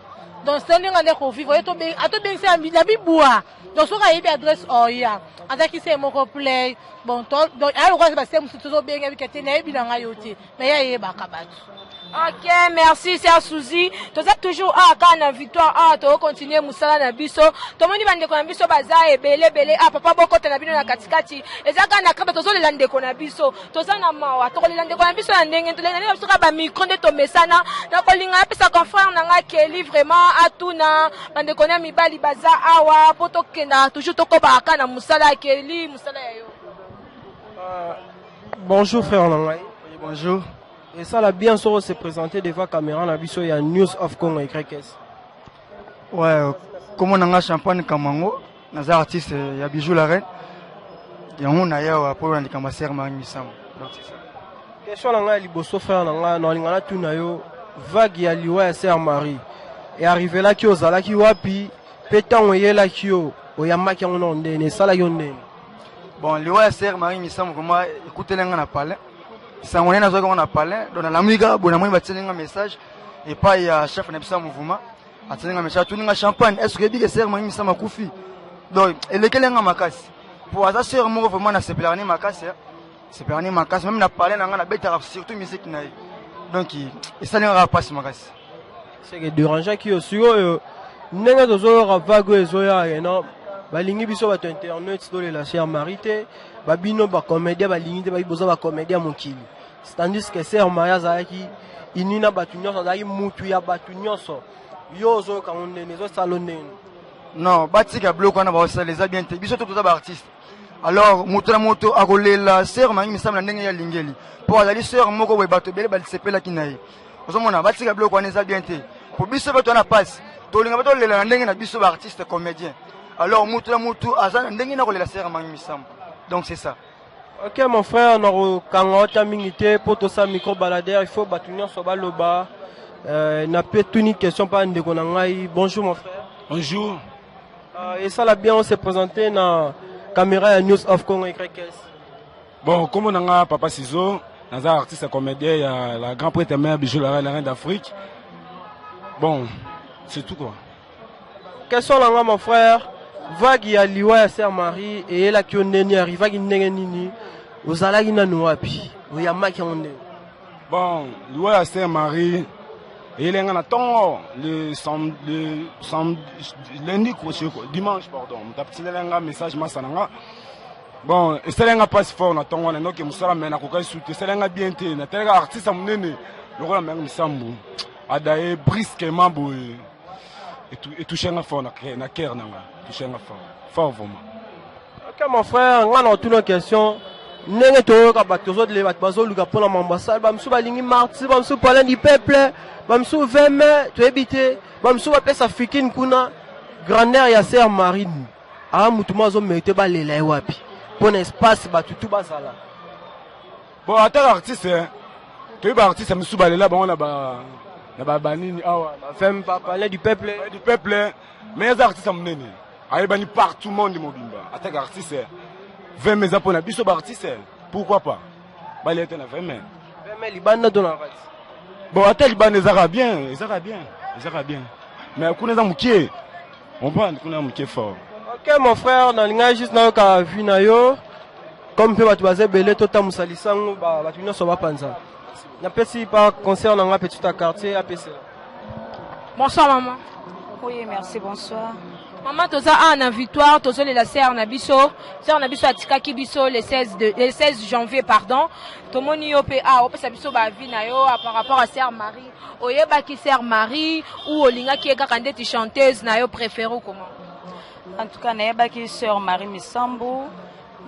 donc c'est ninga ndeko vivre to bien ato bien ça la bibua donc so ka ai adresse oya ataki Sœur moko play bon donc alors quoi c'est Sœur musuto zo bien avec tena ebi na nga yote mais ya yeba kabatu. Ok, merci Sœur Suzy. Tu as toujours na victoire to continuer musala na biso. To moni bandeko na biso baza ebele papa boko na bino na katikati. Ezaka na kaba tozo le landeko na biso. Toza na mawa to le landeko na biso na ndenge to le na biso ka ba micro de to mesana. Na kolinga pesa confrère na nga Kelly vraiment atuna bandeko na mibali baza awa poto kena toujours to ko ba na musala Kelly musala ya yo. Bonjour frère Nangai. Bonjour. Et ça l'a bien sûr se présenter devant la caméra na biso ya News of Congo YKS. Ouais, comme on a champagne Kamango, naza artiste ya Bijou la reine. Ya on a ya pour on ndika Sœur Marie Misam. Donc c'est ça. Question nanga liboso frère nanga na lingana tuna yo vague ya liwa ya Sœur Marie. Et arrivé là ki ozala ki wapi petango yela ki yo oyamaki on ndene sala yo ndene. Bon, liwa ya Sœur Marie Misam comment écouter lenga na parler. Ça on est dans on a parlé dans la musique bon moi va tenir un message et pas il y a chef na bisa mouvement a tenir un message tout ninga champagne est-ce que bien Sœur Marie Misam akufi donc et lequel nga makasi pour ça Sœur mo vraiment na sepelani makasi c'est perni makasi même na parler na beta surtout musique na donc et ça n'ira pas makasi c'est que dérangeant qui aussi ndenge tozo vague ezoya non balingi biso bato internet to la Sœur Marie te babino ba comédien balingi te babiboza ba comédien mokili tandis que Sœur Marie azaki inina batu nyonso azaki mutu ya batu nyonso yozo ka ondene zo salonene non batika bloco na ba saleza bien te biso to ba artiste alors mutu na moto akolela Sœur Marie Misam na ndenge ya lingeli pour azali sœur moko we bato bele bal sepela kinayi ozomona batika bloco na za bien te pour biso bato na passe to linga bato lela na ndenge na biso ba artiste comédien alors mutu na mutu azana ndenge na kolela Sœur Marie Misam. Donc c'est ça. Ok mon frère, on a quand minité pour tout ça micro baladeur, il faut bâtonner sur baloba. N'a pas une question pas de konangai. Bonjour mon frère. Bonjour. Et ça l'a bien on s'est présenté dans caméra à News of Congo YKS. Bon, comme on a Papa Cizo, on a artiste comédien, il y a la grand prêtre mère Bijou la reine d'Afrique. Bon, c'est tout quoi. Question là mon frère. Vague ya liwa ya Sœur Marie et la kiondeni arriva ki ndenge nini ozalaki na wapi oyamaki ondeni. Bon liwa ya Sœur Marie Et les gens tongo le lundi dimanche pardon. M'tapti les message masananga. Bon, et c'est les passe fort na tongo na noki musala mena ko kai souté c'est les bien té na télé artiste amunene le rôle même misambu adaye brusquement boy et toucher un fort na cœur nanga toucher un fort vraiment. OK mon frère, on a une question. Nenge to ka batozo de bat bazo luka pona ambassade ba msu balingi marti ba msu parler du peuple ba msu veme to ebité ba msu ba pesa fikine kuna grandeur ya sœur Marine a mutuma zo mérité ba lela wapi pour espace ba tutu bazala bon attaque artiste to ba artiste msu ba lela ba on ba banini awa femme pas parler du peuple mais les artistes amnene ayi bani partout monde mobimba attaque artiste 20 mes apona biso ba artiste pourquoi pas ba leta na 20 libanda dona rat bon atel libanda ezaka bien mais kuna za mukie on prend kuna mukie fort. OK mon frère na linga juste na ka vu na yo comme pe batu baze belé tota musalisango ba batu nyonso ba panza na pesi pas concert na nga petit quartier APC. Bonsoir maman. Oui merci bonsoir. Maman toza ana victoire tozo la sœur na biso atikaki biso le 16 janvier pardon tomoni yo pe a opesa biso ba vie na yo par rapport à sœur Marie oyeba ki sœur Marie ou olinga ki eka kandeti chanteuse na yo préféré comment? En tout cas nayeba ki sœur Marie Misambu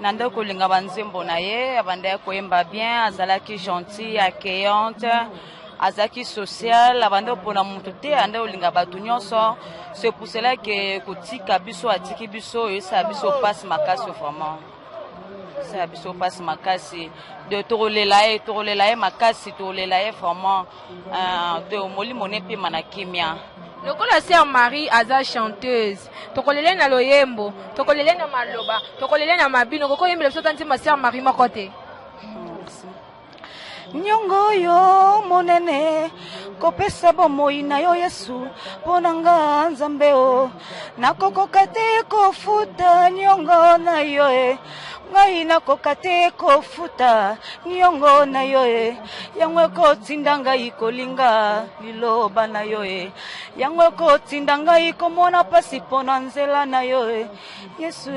nande kolinga banzembo na ye abanda koyemba bien azalaki gentille accueillante azaki social abanda pona mutu te ande olinga batu nyonso c'est pour cela que kotika biso atiki biso et ça biso passe makasi vraiment ça biso passe makasi de tolela e makasi tolela e vraiment de moli monepe manakimia lokola sœur Marie aza chanteuse tokolele na loyembo tokolele na maloba tokolele na mabino kokoyembela biso tanti ma sœur Marie makote nyongo yo monene kopesa bomoi na yo Yesu ponanga nzambe o nakokoka te kofuta nyongo na yo ngai nakoka te kofuta nyongo na yo yango kotinda ngai kolinga liloba na yo yango kotinda ngai komona pasi pona nzela na yo Yesu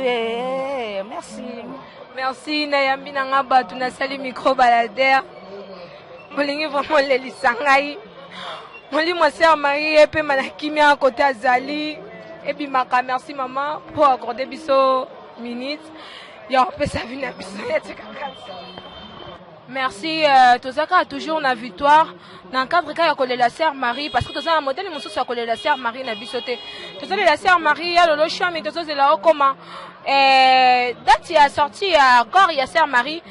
merci na yambi na nga batu na sali micro baladère molingi vraiment le lisangai moli mo sœur Marie et pe manakimia côté azali et bi maka merci maman pour accorder biso minute ya pe sa vie na biso merci tozaka toujours na victoire dans cadre ka ya kolela sœur Marie parce que tozana modèle mosusu ya kolela sœur Marie na biso te tozala la sœur Marie ya lolo chami tozozela o comment date ya sortie ya encore ya sœur Marie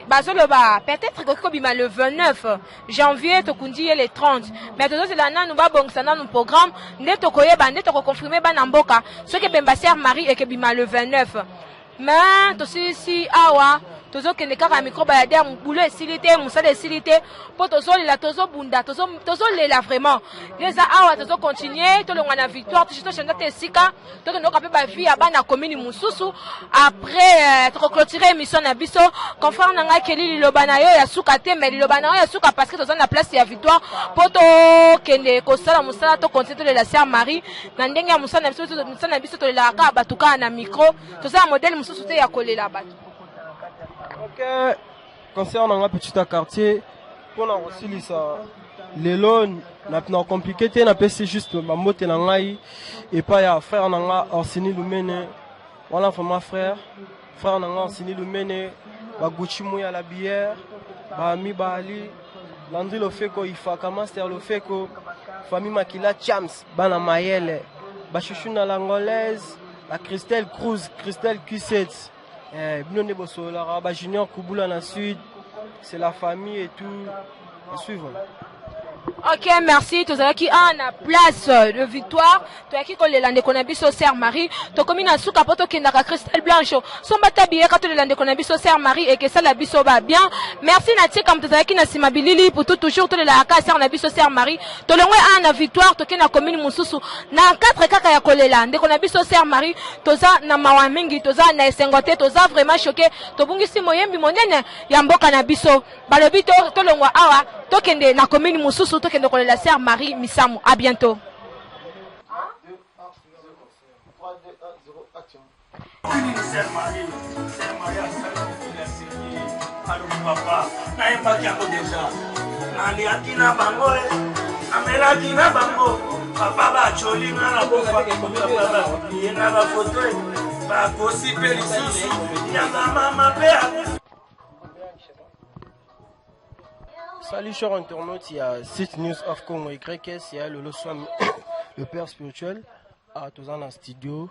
bazoloba peut-être que kobima le 29 janvier tokundi le 30 mais tozozela nanu ba bongisa nanu programme nde tokoyeba nde tokoconfirmer bana mboka soki bemba sœur Marie ekebima le 29 mais tosisi awa tozokende kaka micro baladère boulot esilité musala esilité po tozolela tozobunda tozolela vraiment les awa tozocontinue tolongwa na victoire tochanga te esika tokendoka mpe bavie ya bana commune mosusu après tokoclôturer émission na biso confrère na ngai keli liloba na yo ya suka te mais liloba na yo ya suka parce que toza na place ya victoire po tokende kosala mosala tocontinue tolela sœur Marie na ndenge ya mosala na biso tolelaka kaka bato kaka na micro toza na modèle mosusu te ya kolela bato. OK concernant un petit quartier pour na osilisa lelo na compliqué te na pesi juste ma mote na ngai et pas ya frère na nga Orsini Lumene voilà vraiment frère na nga Orsini Lumene ba Gucci Mouya la bière ba mi bali Landry Lofeko Ifaka Master Lofeko famille Makila Chams bana Mayele ba chouchou na l'angolaise la Christelle Cruz Christelle Q7 Binone Bosolara, Junior Kubula na Sud, c'est la famille et tout. Suivons. OK, merci. Tozalaki na place de victoire. Toyaki kolela ndeko na biso sœur Marie. Tokomi na suka poto kendaka Christelle Blanche. Sombata biye ka tolela ndeko na biso sœur Marie et que ça la biso ba bien. Merci na tika mtozalaki na simabilili pour toujours tolela ka sœur na biso sœur Marie. Tolongwe na victoire toke na commune mususu. Na 4 kaka ya kolela ndeko na biso sœur Marie. Toza na mawa mingi, toza na esengote, toza vraiment choqué. Tobungisi moyembi monene ya mboka na biso. Balobi tolongwa awa tokende na commune mususu tokende kolela sœur Marie Misambu. À bientôt. Papa, naembaki yango deja naliaki na bango amelaki na bango papa bacolinga na bofaye na bafoto bakosi mpe lisusu yanga mama mpe. Salut chers internautes, il y a 6 News of Congo YS, il y a le Swami, le père spirituel, à tous en studio.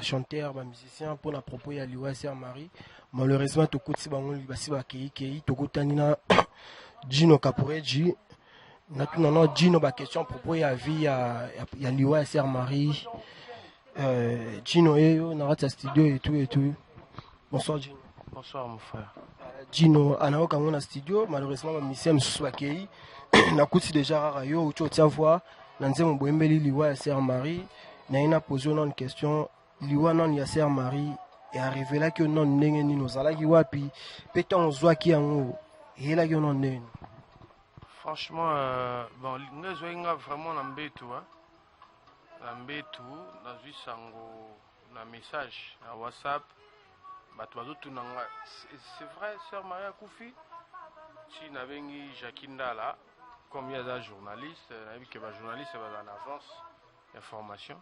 Chanteur, musicien pour la propos ya liwa sœur Marie. Malheureusement to kuti bango basi ba kei to kutanina Gino Caporeji na tout non Gino ba question propos ya vie ya liwa sœur Marie. Gino eyo na rata studio et tout. Bonsoir Gino. Bonsoir mon frère. Gino anaoka ngona studio malheureusement ba musicien mususu ba kei na kuti déjà rara yo ucho tia voix na nzemo boembeli liwa sœur Marie. Naina posé une question, liwa non ya sœur Marie est arrivé là que non nengeni nos ala ki wapi peton zwa ki yango et là que non nen. Franchement bon ngezo inga vraiment na mbetu na mbetu na zwisango na message na WhatsApp bato bazotu nanga c'est vrai sœur Marie akufi si na bengi Jakinda là comme il y a des journalistes na bi que ba journaliste va en avance information.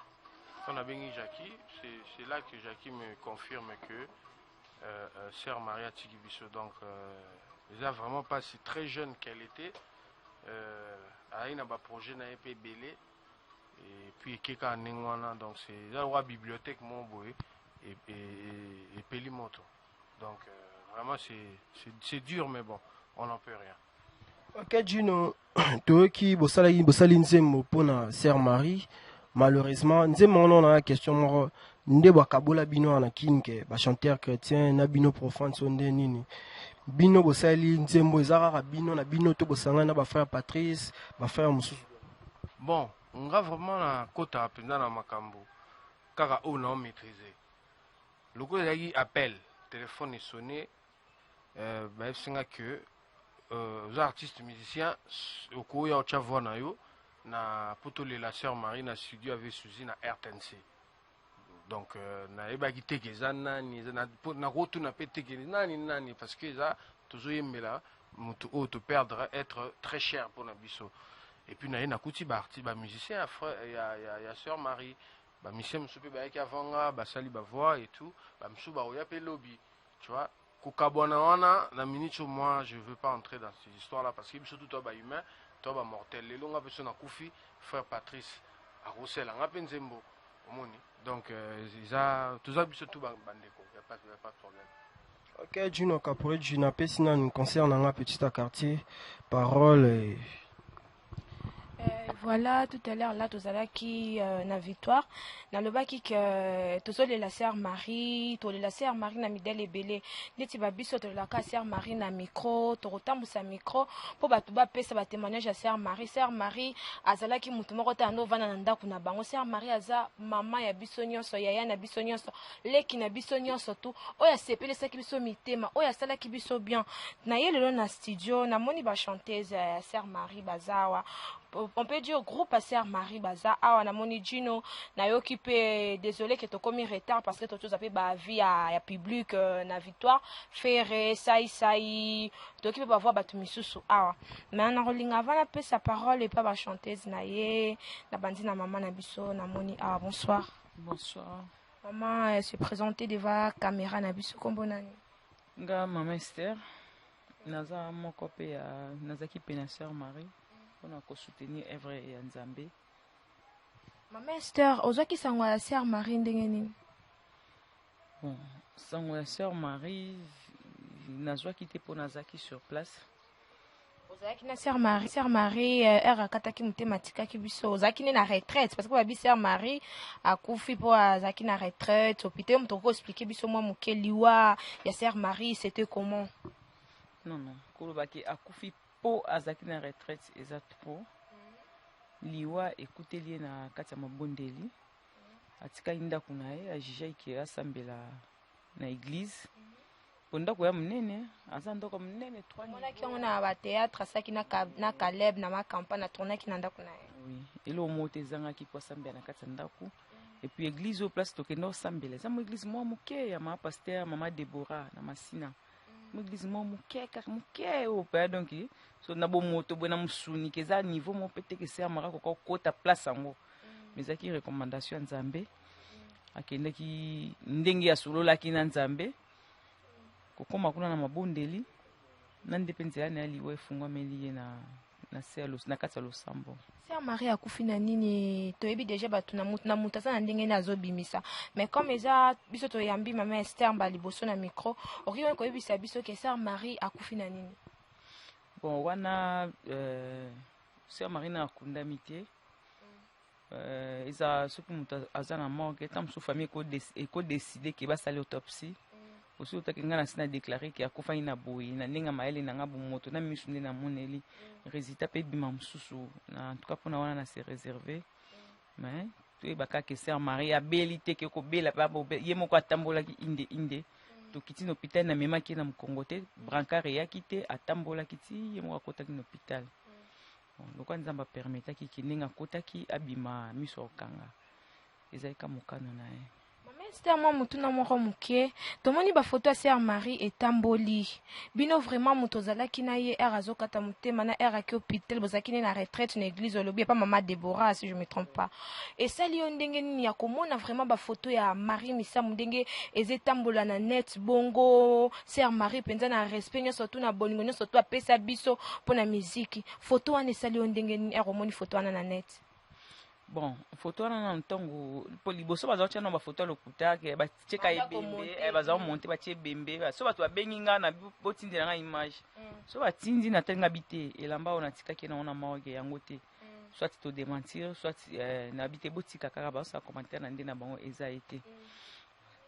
On a béni Jackie, c'est là que Jackie me confirme que sœur Maria Tigibiso, donc elle n'a vraiment pas si très jeune qu'elle était. Elle a un projet dans EP Belé et puis Keka Nengwana, donc c'est la bibliothèque Monboé et Pelimoto. Donc vraiment c'est dur, mais bon, on n'en peut rien. Ok, Gino, toi qui bossali nzembo pour la sœur Marie. Malheureusement, nous avons la question de Kabola Bino na kinke, ba chanteur chrétien na bino profane sonde nini. Bino bosali nzembo ezara bino na bino to bosanga na ba frère Patrice, ba frère mususu. Bon, on va vraiment na kota penda na makambo. Kaka on a maîtrisé. Le coup il appelle, téléphone est sonné ba singa que les artistes musiciens au coup ya cha voix na yo. Na poto la sœur Marie na studio avec Suzy na RTNC. Donc na ebaki tekeza nani na rotu na peteke nani parce que ça toujours yembela mutu o te perdre être très cher pour na biso. Et puis na kuti ba artiste ba musicien frère ya sœur Marie ba musicien msupe ba yaki avanga ba sali ba voix et tout ba msu ba oya pe lobby tu vois kukabona wana na minute moi je veux pas entrer dans ces histoires là parce que biso tout ba humain toi mortel les longs personnes à Koufi frère Patrice à Roussel en Apenzembo donc ils a tout ça surtout bandeko il y a pas de problème. Ok Gino Caporet Gina Pessina nous concerne un petit quartier parole et... Voilà, tout à l'heure, là, tout à l'heure, qui na victoire. Dans le bas, qui que tout ça, la sœur Marie, tout la sœur Marie, na midèle et belé. N'était pas biso, tout la sœur Marie, na micro, tout autant pour sa micro, pour batouba, pesa, ba témoignage à sœur Marie. Sœur Marie, azala qui moutouma, rota, no, vananda, kuna bango. Sœur Marie, aza, maman, ya bisonyon, so, yaya, na bisonyon, so, leki, na bisonyon, so, tout. Oya, sepe, le sa qui biso mitema, oya, sala qui biso bien. Na ye, le na studio, na moni, ba chanteuse, sœur Marie, bazawa. On peut dire groupe à sœur Marie Baza awa na moni Gino na yo qui peut désolé que tu commis retard parce que tu as fait ba vie à public na victoire faire sai tu qui peut pas voir ba misusu awa mais na rolinga va la paix sa parole et pas ba chanteuse na ye na bandi na maman na biso na moni awa bonsoir. Bonsoir. Maman se présenter devant caméra na biso kombo nani nga maman Esther naza moko pe ya nazaki pe na sœur Marie. On a soutenir œuvre ya Nzambe. Maman Esther, ozaki sango la sœur Marie ndenge nini? Bon, sango la sœur Marie nazwa kité pour nazaki sur place. Ozaki na sœur Marie era kataki mutematika ki biso. Ozaki na retraite parce que ba bi sœur Marie akufi po azaki na retraite. Opité mtoko expliquer biso moi mukeliwa ya sœur Marie c'était comment? Non, kolobaki akufi po azaki na retraite exact po liwa ekuteli na kati ya mabondeli atika inda kuna ye ajija ike asambela na église po ndako ya monene aza ndako monene 3 monaki yango na bateatre asaki na Caleb na makampa na tournaki na ndako na ye. Oui, elo moto ezangaki po asambela na kati ya ndako. Et puis église au place tokenda osambela eza mo église mwa moke ya ma pasteur mama Deborah na Masina. Mo église mwa moke kaka moke o pa donc so na bo moto bo na musuni keza niveau mo pete ke ser mara ko kota place yango. Mais aki recommandation ya Nzambe. Akendaki ndenge ya solola ki na Nzambe. Kokoma kuna na mabondeli na ndepenzela na liwe fungwa meli ye na selos na kati ya losambo. Sœur Marie akufi na nini toyebi déjà batu na mutu aza na ndenge na azobimisa mais comme eza biso toyambi mama Esther mba liboso na micro okiwe koyebisa biso ke Sœur Marie akufi na nini. Bon wana Sœur Marie na akundami te eza soki mutu aza na morgue tant so famille eko décider ke basali autopsie aussi otaki nga na sina déclaré ke akufa na boye na ndenge maele na nga bomoto na misu nde na moneli résultat pe bima mosusu na en tout cas mpona wana na se réservé mais toyebaka ke Sœur Marie abeli te ke kobela ye moko atambolaki inde tokiti na hôpital na memaki na mokongo te brancard eyaki te atambolaki ti ye moko akotaki na hôpital lokwa Nzambe apermetaki ke ndenge akotaki abima miso okanga ezalika mokano na ye. Esther mwa mutu na moko muke tomoni ba photo ya Sœur Marie etamboli bino vraiment mutu ozalaki na ye er azokata mutema na er aki hôpital bozalaki na retraite na église olobi pa mama Deborah si je me trompe pas et sali yo ndenge nini ya komona vraiment ba photo ya Marie Misamu ndenge ezetambola na net bongo Sœur Marie penza na respect nyonso tu na bolingo nyonso tu apesa biso pona musique photo wana sali yo ndenge nini er omoni photo wana na net. Bon, photo na ntongo po liboso baza na ba photo lokuta ke ba cheka ebembe baza monter ba tie bembe so bato babengi nga na botindela nga image so batindi na tenga bite elamba ona tikaki na ona morgue yango te soit to démentir soit na bite botika kaka ba sa commentaire na ndena bango eza été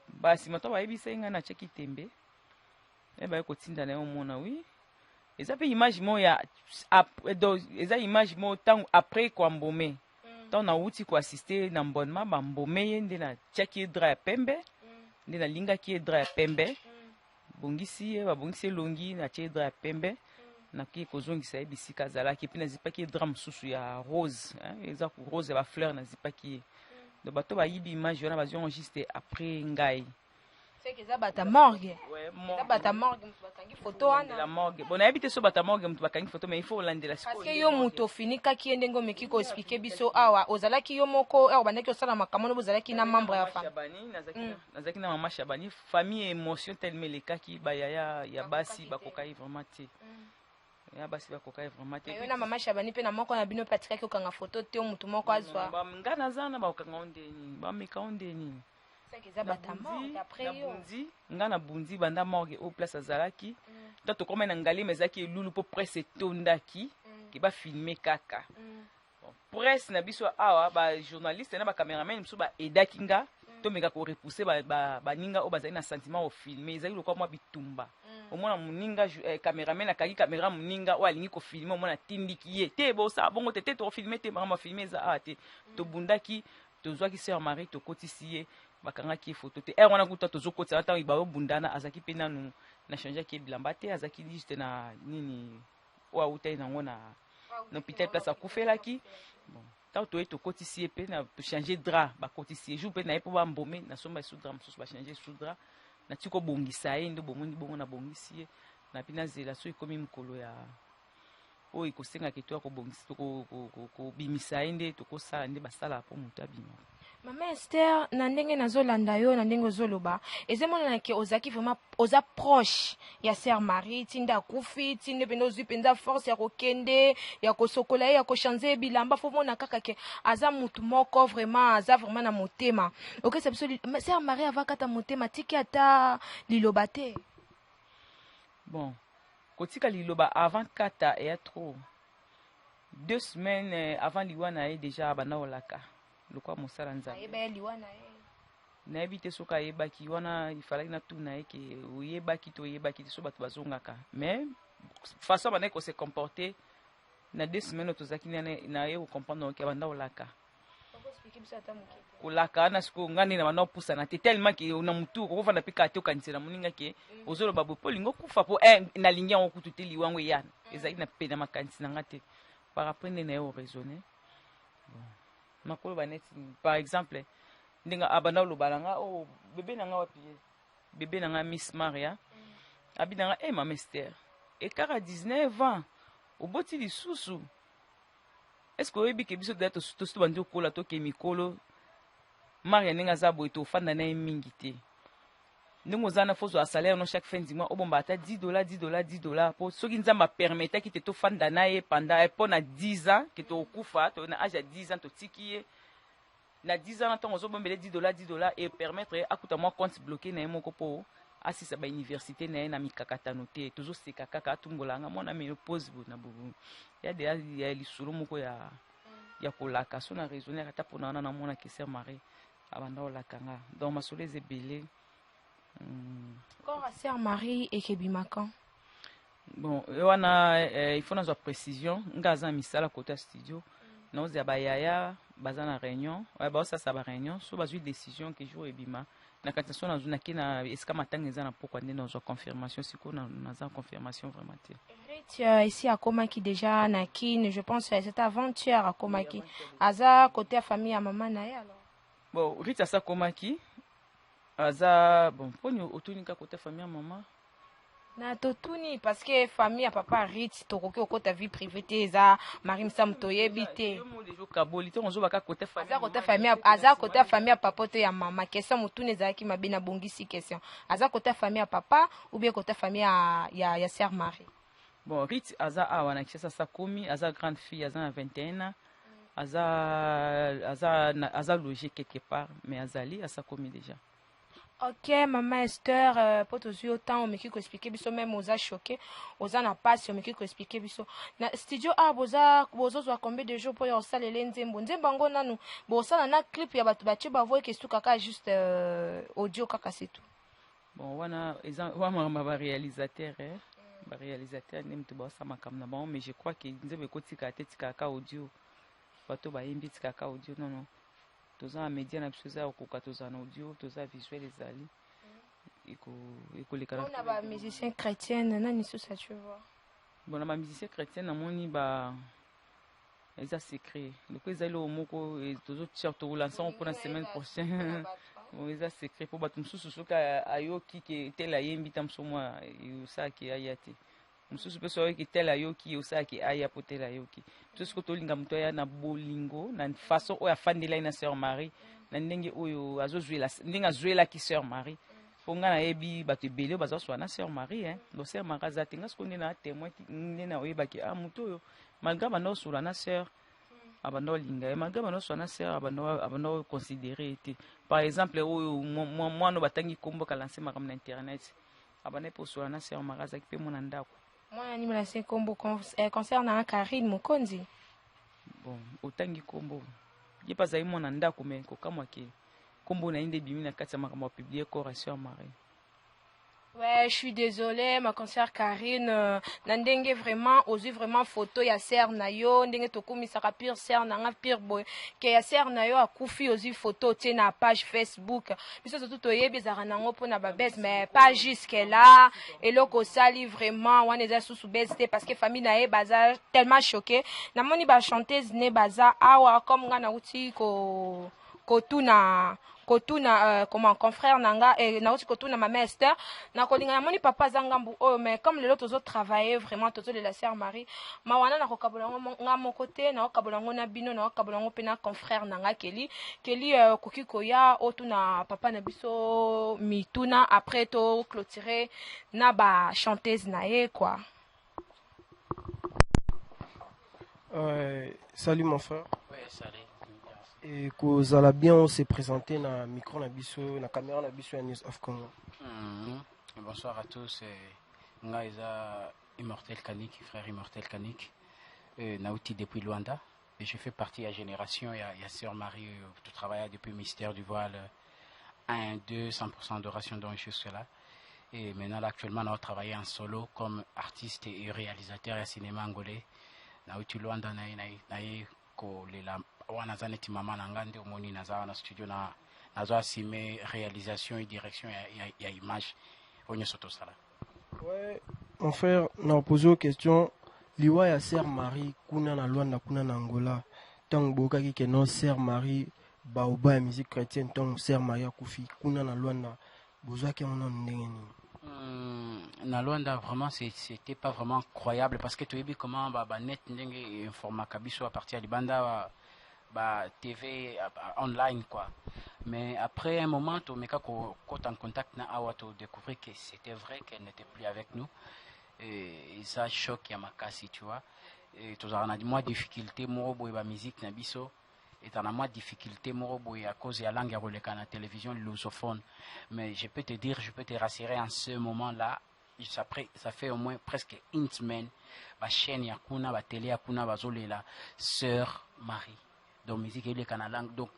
basi moto ba yebisa nga na cheki tembe ba ko tinda na omona oui eza pe image mo ya eza image mo tant après kwa mbome on a outi ko assister na mbonma ba mbome ye nde na tiaki dra ya pembe nde na linga ki dra ya pembe bongisi ye ba bongisi longi na tiaki dra ya pembe na ki ko zongisa ye bisika zala ki pina zipaki dra msusu ya rose eza ku rose ba fleur na zipaki do bato ba yibi image wana ba enregistré après ngai c'est que ça bata morgue ça bata morgue mtu bakangi photo wana la morgue bon habite so bata morgue mtu bakangi photo mais il faut landela parce que yo muto finika ki ndenge meki ko expliquer biso awa ozalaki yo moko awa bandaki osala makambo bozalaki na membre ya famille nazaki na mama Shabani famille émotion tellement les cas qui bayaya ya basi bakokai vraiment te ya basi bakokai vraiment te yo na mama Shabani pe na moko na bino Patrick ko kanga photo te mutu moko azwa ba ngana zana ba okanga ondeni ba meka ondeni nga na bundi banda morgue au place azalaki donc to komena ngali mezaki elulu po presse tondaki ki ba filmer kaka presse na biso awa ba journaliste na ba cameraman biso ba edaki nga to meka ko repousser ba ninga o bazali na sentiment au filmer ezali lokwa mwa bitumba omona muninga cameraman akaki camera muninga o alingi ko filmer omona tindiki ye te bo sa bongo te to filmer te mama filmer za ate to bundaki to zwaki Sœur Marie to kotisiye bakanga ki photo te wana kuta tozokotisa ata ibayo bundana azaki pe nanu na changer ki bilamba te azaki juste na nini wa utai nango na hôpital place akufelaki bon tant to eto kotisi pe na changer drap ba kotisi jour pe na epo ba mbome na somba sous drap msusu ba changer sous drap na tiko bongisa ye ndo bomoni bongo na bongisi na pina zela so ikomi mkolo ya o ikosenga keto ko bongisi ko bimisa ende to ko sala nde basala po mutabima. Mama Esther na ndenge nazolanda yo na ndenge ozoloba ezemona na ke ozaki vraiment oza proche ya Sœur Marie tinda kufi tinde pendo zui penza force ya kokende ya kosokola ya ko changer bilamba fo mona kaka ke aza mutu moko vraiment aza vraiment na motema OK c'est absolu Sœur Marie avakata motema tiki ata liloba te bon kotika liloba avant kata et trop 2 semaines avant liwana est déjà bana olaka lokwa mosala nzambe nayebi te soki ayebaki wana ifalaki na tuna ye ke oyebaki to oyebaki te so bato bazongaka mais façon bandaki kose comporter na 2 semaines tozalaki na ye kocomprendre ke banda olaka kolaka na siko ngani na bana pusana te tellement que na mutu ko fanda pika te okanisela moninga ke ozolo babo polingo kufa po na linya ngo kutu te liwango yana ezali na pena makanisi na ngate par après ne yo raisonner makolo baneti par exemple ndinga abana lobalanga o bébé nanga wapi bébé nanga Miss Maria abinanga ma Esther et kara 19 ans oboti lisusu est-ce que oyebi ke biso dato to bandi okola to ke mikolo Maria ninga za boy to fanda na mingi te ndingo zana fozo a salaire no chaque fin du mois obomba ata $10 po soki nzamba permettre ki te to fanda na ye pendant pona 10 ans ke to okufa to na âge à 10 ans to tikiye na 10 ans ntango ozobombele $10 et permettre akuta moi compte bloqué na ye moko po asisa ba université na ye na mikakatano te tozoseka kaka atungolanga mwana menopause na bubu ya lisolo moko ya kolaka so na raisonner ata pona wana na mona ke Sœur Marie abanda olakanga donc masolo ezebele encore Sœur Marie ekebimaka bon wana il faut nazwa précision ngaza misala côté studio noza bayaya baza na réunion baosasa ba réunion so bazwi décision ke jour ebima na kantation na zuna kina eska matanga eza na pokwa nde nazwa confirmation siko naza confirmation vraiment te ici à Komaki déjà na kin je pense cette aventure à Komaki aza côté famille à maman na ye alors bon Rita sa Komaki aza bon poni otunika côté famille à maman na totuni parce que famille à papa Ritz tokoki okota vie privée te eza Marie Msam toyebi te aza côté famille à papa to ya mama question mutune ezalaki mabe na bongisi question aza côté famille à papa ou bien côté famille ya Sœur Marie bon Ritz aza awa na kisa sa komi aza grande fille aza na 21 ans aza logé quelque part mais azali asa komi déjà. Ok, maman Esther, pour tous autant, on me qui expliquer biso même aux a choqué, aux a pas, on me qui expliquer biso. Na studio a boza combien de jours pour y salle l'enzembo. Nzembango nanu, boza na clip ya batu bache ba voix que tout kaka juste audio kaka c'est tout. Bon, wana ma réalisateur ba réalisateur nem to bossa makamna bon mais je crois que nzembe kotika tete kaka audio. Bato ba yimbi kaka audio non. Toza média na biso za okoka toza na audio toza visuel ezali iko les on a ba musicien chrétien nani sous ça tu vois bon na ba musicien chrétien na moni ba eza secret donc ezali o moko tozo surtout lancer pour la semaine prochaine bon eza secret pour bato mususu soka ayoki ke tela yembi tamso moi usaki ayati mususu peso ayoki tela yoki usaki aya potela yoki tout ce que tolinga muto ya na bolingo na façon oya fandela ina Sœur Marie na ndenge oyo azozwela ndinga zwela ki Sœur Marie ponga na yebi bato ebele bazo so na Sœur Marie do Sœur Marie zatenga ce qu'on est na témoin qui na oyeba ki muto yo malgré bano so na sœur abando linga malgré bano so na sœur abando considérer été par exemple oyo moi no batangi kombo ka lancer makam na internet abane pour so na Sœur Marie zaki pe mona ndako. Moi, ni me combo concernant Karine Mokonzi. Bon, otangi combo. Je pas aimé mon anda comme kokamwa ke combo na inde bimi na kati makambo publier ko Sœur Marie. Ouais, je suis désolée, ma concert Karine, nandenge vraiment, osu vraiment photo ya Sœur Nayo, ndenge tokumi saka pire Sœur nanga pire boy, ke ya Sœur Nayo akufi osu photo tie na page Facebook. Biso surtout toyebi zara nango pona ba base mais pas jusque là, et loko sali vraiment wana eza sous base parce que famille na e baza tellement choqué. Na moni ba chanteuse ne baza awa comme ngana uti ko kotuna comment confrère nanga et na aussi kotuna ma mère Esther na kolinga na moni papa zangambu oh mais comme les autres travailler vraiment toto de la Sœur Marie ma wana na kokabola nga mon côté na kokabola ngona bino na kokabola ngopena confrère nanga keli koki koya otuna papa na biso mituna après to clôturer na ba chanteuse na ye quoi. Salut mon frère. Ouais, salut. Et kozala bien on s'est présenté na micro na biso na caméra na biso News of Congo. Bonsoir à tous. Nga eza Immortel Kanik, frère Immortel Kanik. Nauti depuis Luanda. Et je fais partie de la génération, il y a Sœur Marie, tu travailles depuis le ministère du voile 1, 2, 100% d'adoration dont je suis là. Et maintenant là, actuellement, on travaille en solo comme artiste et réalisateur et cinéma angolais. Nauti Luanda wana za neti mama na nga nde omoni naza na studio nazo asime réalisation et direction ya image oyo nyonso tosala. Ouais, mon frère, na posé une question. Liwa ya Sœur Marie kuna na Luanda kuna na Angola. Tant boka ki ke non Sœur Marie baoba ya musique chrétienne tant Sœur Marie akufi kuna na Luanda. Bozwa ke on ndenge ni. Na Luanda vraiment c'était pas vraiment croyable parce que tu as vu comment ba net ndenge informa kabiso à partir de banda ba TV online quoi. Mais après un moment tu meka ko en contact na awa to découvrir que c'était vrai qu'elle n'était plus avec nous. Et ça choque ya makasi tu vois. Et tu as dit moi difficulté moro boy ba musique na biso et tu as moi difficulté moro boy à cause ya langue ya roleka na télévision lusophone. Mais je peux te rassurer en ce moment-là. Ça fait au moins presque une semaine ba chaîne ya kuna ba télé ya kuna bazolela Sœur Marie. Donc musique et le canal donc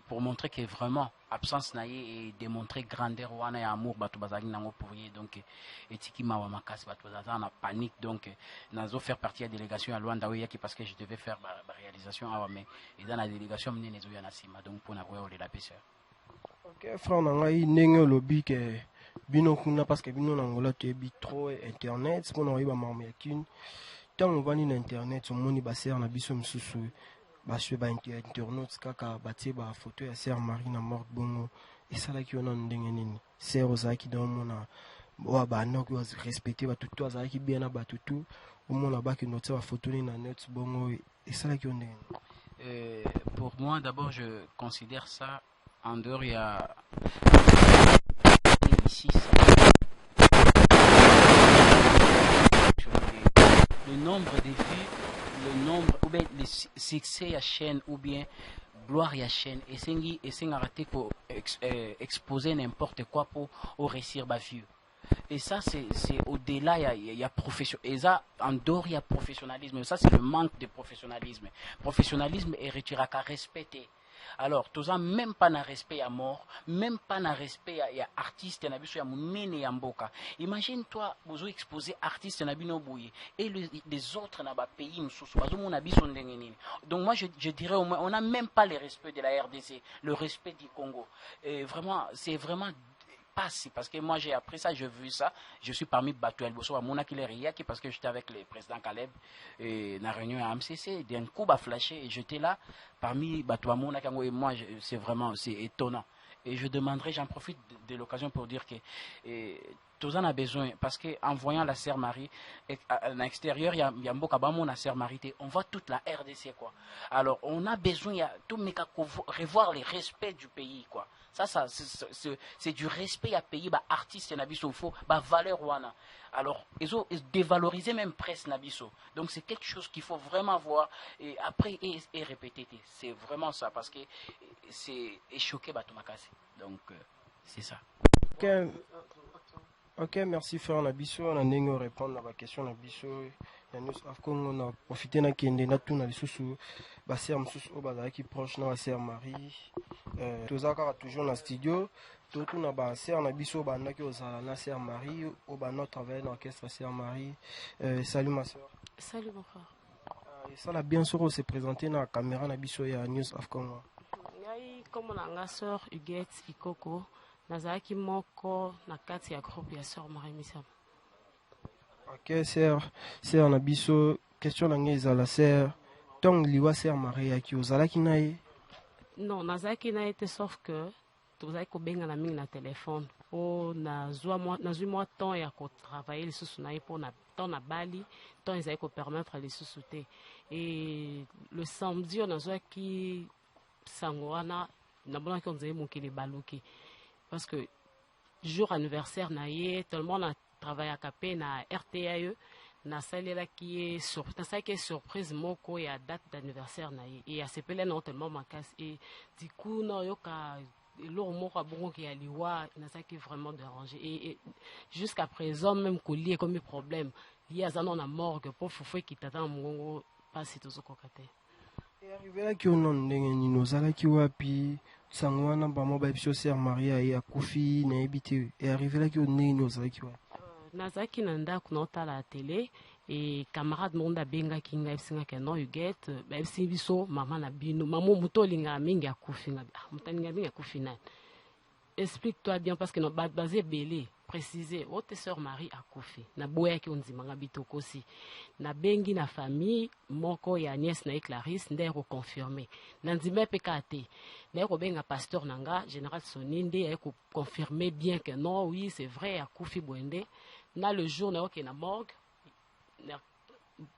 pour montrer que vraiment absence naie et démontrer grandeur wana ya amour batu bazali nango pour y donc etiki mawa makasi batu bazali na panique donc nazo faire partie de la délégation à Luanda oui parce que je devais faire la réalisation mais dans la délégation mnene zo ya na sima donc pour na ko la pêcheur. OK frère nangai ndenge lobi ke bino kuna parce que bino na Angola tu bi trop internet pour na ba mama yakine tant on va ni internet on moni ba ser na biso msusu bashwe ba internautes kaka batie ba photo ya Sœur Marie na mort bongo esala ki ona ndenge nini Sœur ozaki dans mona wa ba nok was respecter ba tutu azaki bien na ba tutu omona ba ki noter ba photo ni na net bongo esala ki ndenge. Pour moi d'abord je considère ça en dehors il y a ici le nombre de vues, le nombre ou bien le succès à chaîne ou bien gloire à chaîne et c'est arrêté pour exposer n'importe quoi pour réussir ma vue. Et ça c'est au-delà il y a profession et ça en dehors il y a professionnalisme. Ça c'est le manque de professionnalisme. Professionnalisme est retiré qu'à respecter. Alors, tu n'as même pas de respect à mort, même pas de respect à artiste, à mboka. Imagine-toi, vous avez exposé artiste et les autres dans le pays. Donc moi, je dirais au moins, on n'a même pas le respect de la RDC, le respect du Congo. Et vraiment, c'est vraiment parce que moi j'ai appris ça, j'ai vu ça, je suis parmi Batuel Bosso à Monakile-Riaki parce que j'étais avec le président Caleb et la réunion à MCC, d'un coup bah flashé et j'étais là parmi Batuel Monakango et moi c'est vraiment c'est étonnant. Et je demanderai, j'en profite de l'occasion pour dire que tous en a besoin parce que en voyant la Sœur Marie à l'extérieur il y a Mbokabamo la Sœur Marie on voit toute la RDC quoi. Alors on a besoin il y a tout mais revoir les respects du pays quoi. Ça c'est du respect à payer bah artiste nabiso faux bah valeur wana. Alors ils ont dévalorisé même presse nabiso. Donc c'est quelque chose qu'il faut vraiment voir et après et répéter. C'est vraiment ça parce que c'est choqué bah tout makasi. Donc c'est ça. OK, merci frère Nabiso, on a ndenge répondre à la question Nabiso. Ya nous afkongo na profiter na kende na tuna lisusu ba sœur msusu o bazala ki proche na Sœur Marie. Tozaka toujours na studio, tout na ba sœur Nabiso ba ndaki ozala na Sœur Marie o ba notre travail dans l'orchestre Sœur Marie. Salut ma sœur. Salut mon frère. Ça la bien sûr se présenter na caméra Nabiso ya News Afkongo. Ngai comme na sœur Huguette Ikoko. Nazaki moko na kati ya groupe ya Sœur Marie Misamba. OK, sœur Nabiso, question na ngeza la sœur. Tong liwa Sœur Marie ya ki ozalaki naye? Non, nazaki naye te sauf que tozaki ko benga na mingi na téléphone. O nazui moi temps ya ko travailler lisusu naye pour na temps na bali, temps ezaki ko permettre lisusu te. Et le samedi on nazaki sangoana na bona ki onzeli mokili baluki. Parce que jour anniversaire naie tout le monde a travaillé à Capé na RTAE na salela qui est surprise moko ya date d'anniversaire naie et à sepele non tellement makas et du coup non yoka l'or moko bongo qui aliwa na ça qui vraiment dérangé et jusqu'à présent même collier comme problème lié à ça non na morgue pour foufer qui t'attend mongo pas si tout kokate et arrivé là qui on ndenge ni nozala ki wapi sangwana ba mo ba biso Sœur Maria ya kufi na ebité et arrivé là qui on ndenge nozala ki wapi nazaki na ndako na otala télé et camarade monde abenga kinga esinga ke no you get ba biso mama na bino mama mutolinga mingi akufinga mutalinga mingi akufina. Explique-toi bien parce que no basé belé préciser votre sœur Marie akufi na boya ki onzimanga bitoko si na bengi na famille moko ya nièce na Clarisse ndero confirmer na nzime pekate na ko benga pasteur nanga général Soninde a confirmer bien que non oui c'est vrai akufi boende na le jour na ok na morgue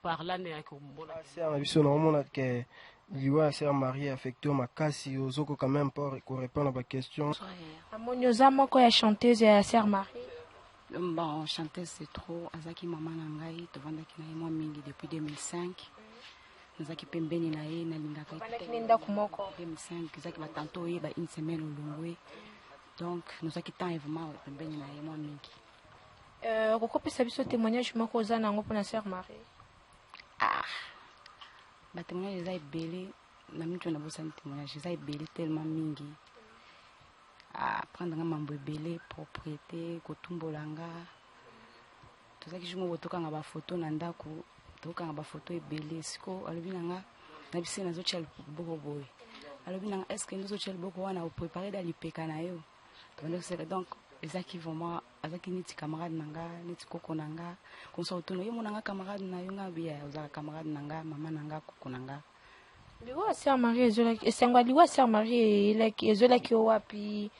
par là na ko mbona sœur na biso na mona que liwa sœur Marie affecté ma kasi ozoko quand même pour répondre à ma question. Amonyoza moko ya chanteuse ya sœur Marie. Bon, chanteuse c'est trop. Azaki maman nangai tovandaki na moi mingi depuis 2005. Azaki pembeni na ye na lingaka. Bandaki kumoko 2005 azaki batanto ye ba une semaine olongwe. Donc nous azaki temps vraiment pembeni na ye moi mingi. Kokopesa biso témoignage moko za nango pona sœur Marie. Ah. Ba témoignage za ebele na mtu na bosa témoignage za ebele tellement mingi. Prendre mambo ebele propriété kotumbolanga tozaki jumo botokanga ba photo na ndako tokanga ba photo ebele siko alobi nanga na bisi na zochel boko boy alobi nanga est-ce que nous zochel boko wana au préparer d'aller peka na yo donc ezaki vraiment azaki niti camarade nanga niti koko nanga konso otono yo monanga camarade na yo ngabia ozaka camarade nanga mama nanga koko nanga. Liwa sœur Marie ezolaki esengwa liwa sœur Marie ezolaki wapi?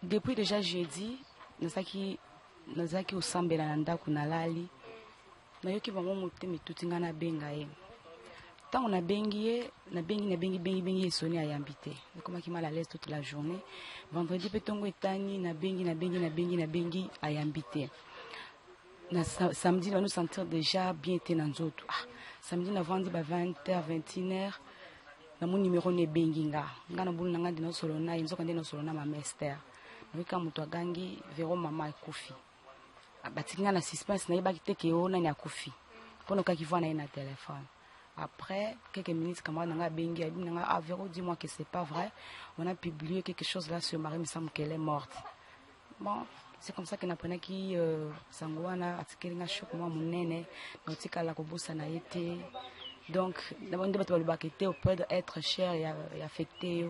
Depuis déjà jeudi nazaki osambela na ndako nalali nayoki bango motema etutinga na benga ye ntango nabengi ye nabengi esoni ayambi te nakomaki mal à l'aise toute la journée. Vendredi mpe ntongo etani nabengi ayambi te. Na samedi na nous sentir déjà bien te na nzoto. Samedi na vandi ba 20h 21h na mon numéro ne benginga ngana bulu nanga dino solo na inzoka ndino solo na mama Esther wika mutu agangi vero mama akufi batikinga na suspense na yebaki te ke ona ni akufi pono ka kivana na téléphone. Après quelques minutes camarade nanga bengi abi nanga vero dis-moi que c'est pas vrai, on a publié quelque chose là sur Marie, me semble qu'elle est morte. Bon, c'est comme ça que n'apprenait qui sangwana atikelinga choc moi munene notika la kobosa na yete. Donc d'abord on doit le baqueter au point d'être cher et affecté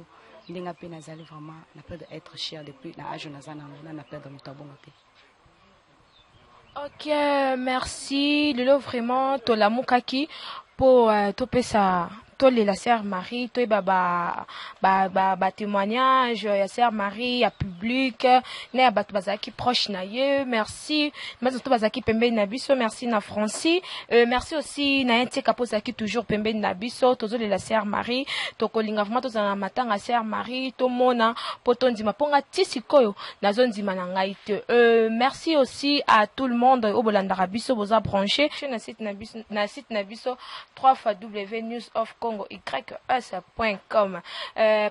ndinga pe nazali vraiment na peur d'être cher depuis na âge nazana na peur de mutabongote. Ok, merci Lelo, vraiment tolamukaki pour topesa tole la sœur Marie toi ba témoignage ya sœur Marie ya public na batu bazaki proche na ye. Merci mais to bazaki pembeni na biso. Merci na Francis, merci aussi na Enti kapozaki toujours pembeni na biso tozole la sœur Marie tokolinga vraiment tozana matanga sœur Marie to mona potondima ponga tisikoyo nazondima na ngai te. Merci aussi à tout le monde au bolandara biso boza branché na site na biso www.newsofcongo.com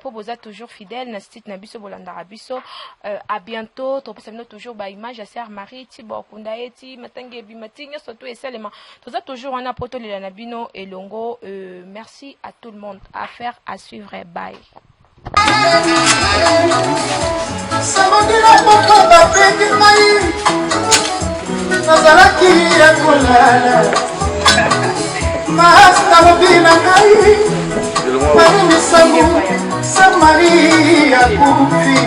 pour vous être toujours fidèle na site na biso bolandara biso. À bientôt. Topesa toujours ba image à sœur Marie ti bokunda eti matange bimati nyoso to esalema toza toujours wana poto lela na bino elongo. Merci à tout le monde. Affaire à suivre. Bye. Masta mobina kai Marie Misambu Sa Maria Kufi